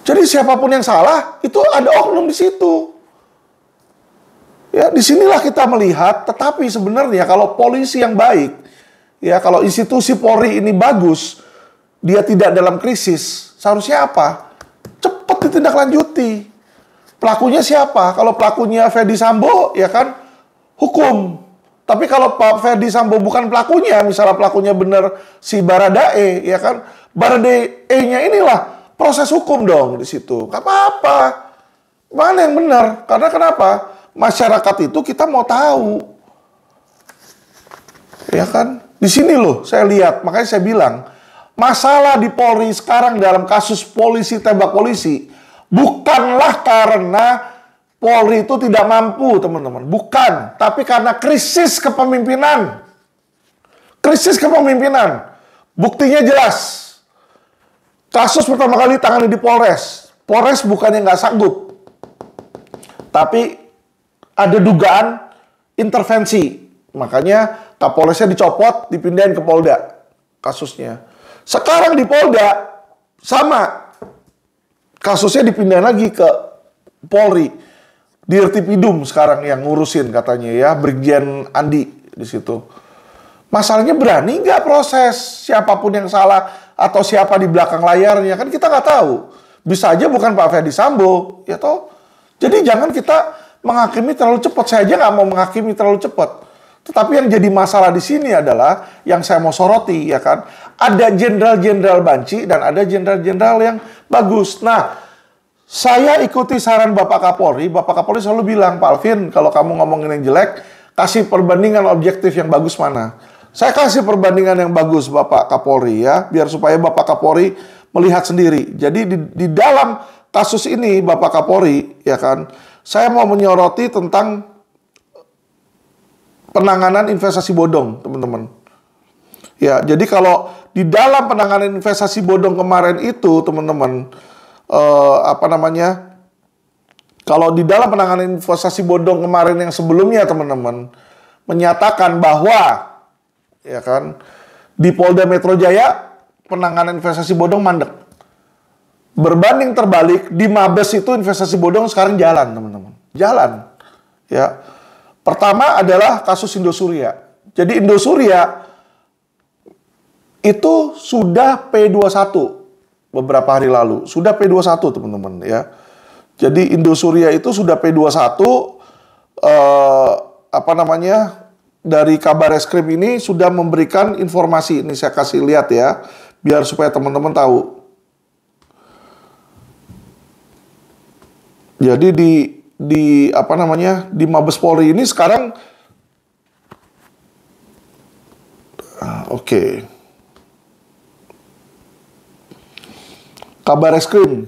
Jadi siapapun yang salah, itu ada oknum di situ. Ya, disinilah kita melihat, tetapi sebenarnya kalau polisi yang baik, ya kalau institusi Polri ini bagus, dia tidak dalam krisis, seharusnya apa? Cepat ditindaklanjuti. Pelakunya siapa? Kalau pelakunya Ferdy Sambo, ya kan, hukum. Tapi kalau Pak Ferdy Sambo bukan pelakunya, misalnya pelakunya benar si Baradae, ya kan, Baradae-nya inilah proses hukum dong di situ. Gak apa-apa. Mana yang benar? Karena kenapa? Masyarakat itu kita mau tahu. Ya kan? Di sini loh saya lihat, makanya saya bilang, masalah di Polri sekarang dalam kasus polisi tembak polisi bukanlah karena Polri itu tidak mampu, teman-teman. Bukan, tapi karena krisis kepemimpinan. Krisis kepemimpinan. Buktinya jelas. Kasus pertama kali tangani di Polres. Polres bukannya nggak sanggup, tapi ada dugaan intervensi. Makanya Kapolresnya dicopot, dipindahin ke Polda kasusnya. Sekarang di Polda sama. Kasusnya dipindah lagi ke Polri. Dirtipidum sekarang yang ngurusin katanya ya, Brigjen Andi di situ. Masalahnya berani nggak proses siapapun yang salah atau siapa di belakang layarnya, kan kita nggak tahu. Bisa aja bukan Pak Ferdy Sambo, ya toh. Jadi jangan kita menghakimi terlalu cepat. Saya aja nggak mau menghakimi terlalu cepat. Tetapi yang jadi masalah di sini adalah yang saya mau soroti, ya kan? Ada jenderal-jenderal banci dan ada jenderal-jenderal yang bagus. Nah, saya ikuti saran Bapak Kapolri. Bapak Kapolri selalu bilang, Pak Alvin, kalau kamu ngomongin yang jelek, kasih perbandingan objektif yang bagus mana. Saya kasih perbandingan yang bagus Bapak Kapolri ya, biar supaya Bapak Kapolri melihat sendiri. Jadi di dalam kasus ini Bapak Kapolri, ya kan, saya mau menyoroti tentang penanganan investasi bodong, teman-teman. Ya, jadi kalau di dalam penanganan investasi bodong kemarin itu, teman-teman, kalau di dalam penanganan investasi bodong kemarin yang sebelumnya, teman-teman, menyatakan bahwa, ya kan, di Polda Metro Jaya penanganan investasi bodong mandek. Berbanding terbalik, di Mabes itu investasi bodong sekarang jalan, teman-teman. Jalan. Ya. Pertama adalah kasus Indosuria. Jadi Indosuria itu sudah P21 beberapa hari lalu. Sudah P21, teman-teman ya. Jadi Indosuria itu sudah P21 dari kabar reskrim ini sudah memberikan informasi. Ini saya kasih lihat ya, biar supaya teman-teman tahu. Jadi di Mabes Polri ini sekarang kabar reskrim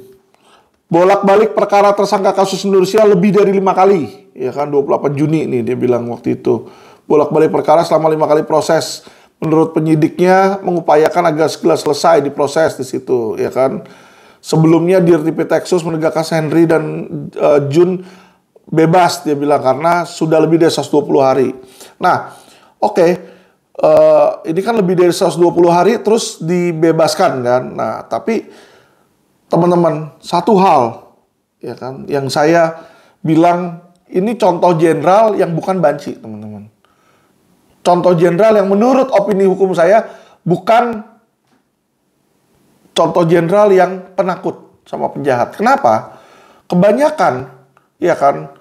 bolak-balik perkara tersangka kasus Indonesia lebih dari 5 kali, ya kan, 28 Juni nih dia bilang waktu itu. Bolak-balik perkara selama 5 kali proses. Menurut penyidiknya mengupayakan agar segera selesai diproses di situ, ya kan. Sebelumnya Dirti Pitexus menegakkan Henry dan Jun bebas, dia bilang, karena sudah lebih dari 120 hari. Nah, ini kan lebih dari 120 hari terus dibebaskan kan. Nah, tapi teman-teman, satu hal ya kan yang saya bilang, ini contoh jenderal yang bukan banci, teman-teman. Contoh jenderal yang menurut opini hukum saya bukan contoh jenderal yang penakut sama penjahat. Kenapa? Kebanyakan, ya kan,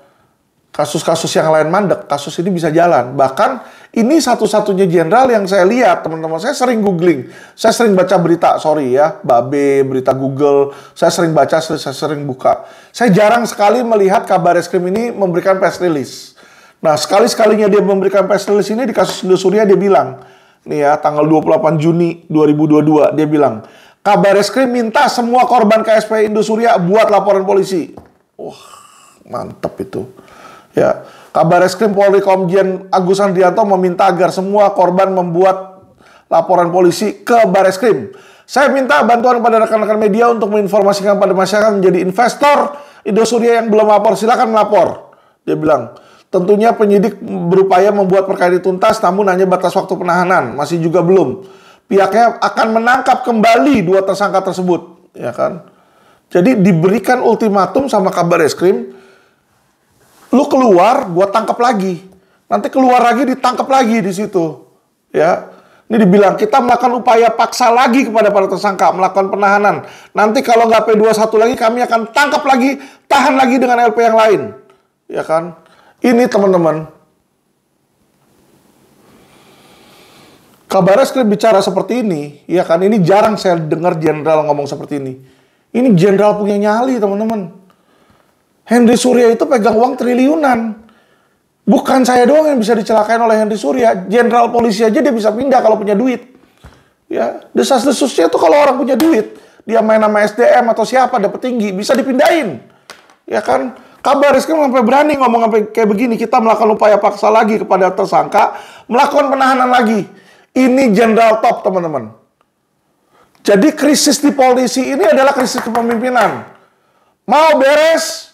kasus-kasus yang lain mandek, kasus ini bisa jalan. Bahkan ini satu-satunya jenderal yang saya lihat, teman-teman. Saya sering googling, saya sering baca berita, sorry ya, Babe, berita Google, saya sering baca, saya sering buka. Saya jarang sekali melihat Kabareskrim ini memberikan press release. Nah, sekali-sekalinya dia memberikan press release ini di kasus Indosuria, dia bilang, nih ya, tanggal 28 Juni 2022, dia bilang, Kabareskrim minta semua korban KSP Indosuria buat laporan polisi. Wah, mantep itu. Ya, Kabareskrim Polri Komjen Agus Andrianto meminta agar semua korban membuat laporan polisi ke Bareskrim. Saya minta bantuan kepada rekan-rekan media untuk menginformasikan pada masyarakat menjadi investor Indosuria yang belum lapor, silakan melapor. Dia bilang, tentunya penyidik berupaya membuat perkara ini tuntas, namun hanya batas waktu penahanan, masih juga belum. Pihaknya akan menangkap kembali 2 tersangka tersebut, ya kan? Jadi diberikan ultimatum sama Kabareskrim, lu keluar, gua tangkap lagi. Nanti keluar lagi, ditangkap lagi di situ. Ya, ini dibilang kita melakukan upaya paksa lagi kepada para tersangka, melakukan penahanan. Nanti kalau nggak P21 lagi, kami akan tangkap lagi, tahan lagi dengan LP yang lain. Ya kan? Ini teman-teman. Kabareskrim bicara seperti ini, ya kan? Ini jarang saya dengar jenderal ngomong seperti ini. Ini jenderal punya nyali, teman-teman. Henry Surya itu pegang uang triliunan. Bukan saya doang yang bisa dicelakain oleh Henry Surya. Jenderal polisi aja dia bisa pindah kalau punya duit. Ya, desas-desusnya tuh kalau orang punya duit, dia main sama SDM atau siapa dapat tinggi, bisa dipindahin. Ya kan? Kabareskrim sampai berani ngomong sampai kayak begini, kita melakukan upaya paksa lagi kepada tersangka, melakukan penahanan lagi. Ini jenderal top, teman-teman. Jadi krisis di polisi ini adalah krisis kepemimpinan. Mau beres,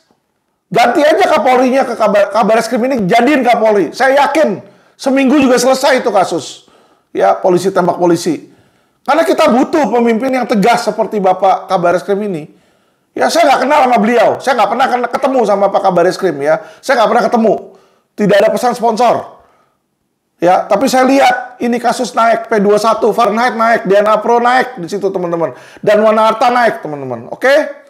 ganti aja Kapolrinya ke Kabareskrim ini, jadiin Kapolri. Saya yakin seminggu juga selesai itu kasus. Ya, polisi tembak polisi. Karena kita butuh pemimpin yang tegas seperti Bapak Kabareskrim ini. Ya, saya nggak kenal sama beliau. Saya nggak pernah ketemu sama Pak Kabareskrim ya. Saya nggak pernah ketemu. Tidak ada pesan sponsor. Ya, tapi saya lihat ini kasus naik, P21, Fahrenheit naik, DNA Pro naik di situ teman-teman. Dan Wana Arta naik teman-teman. Oke?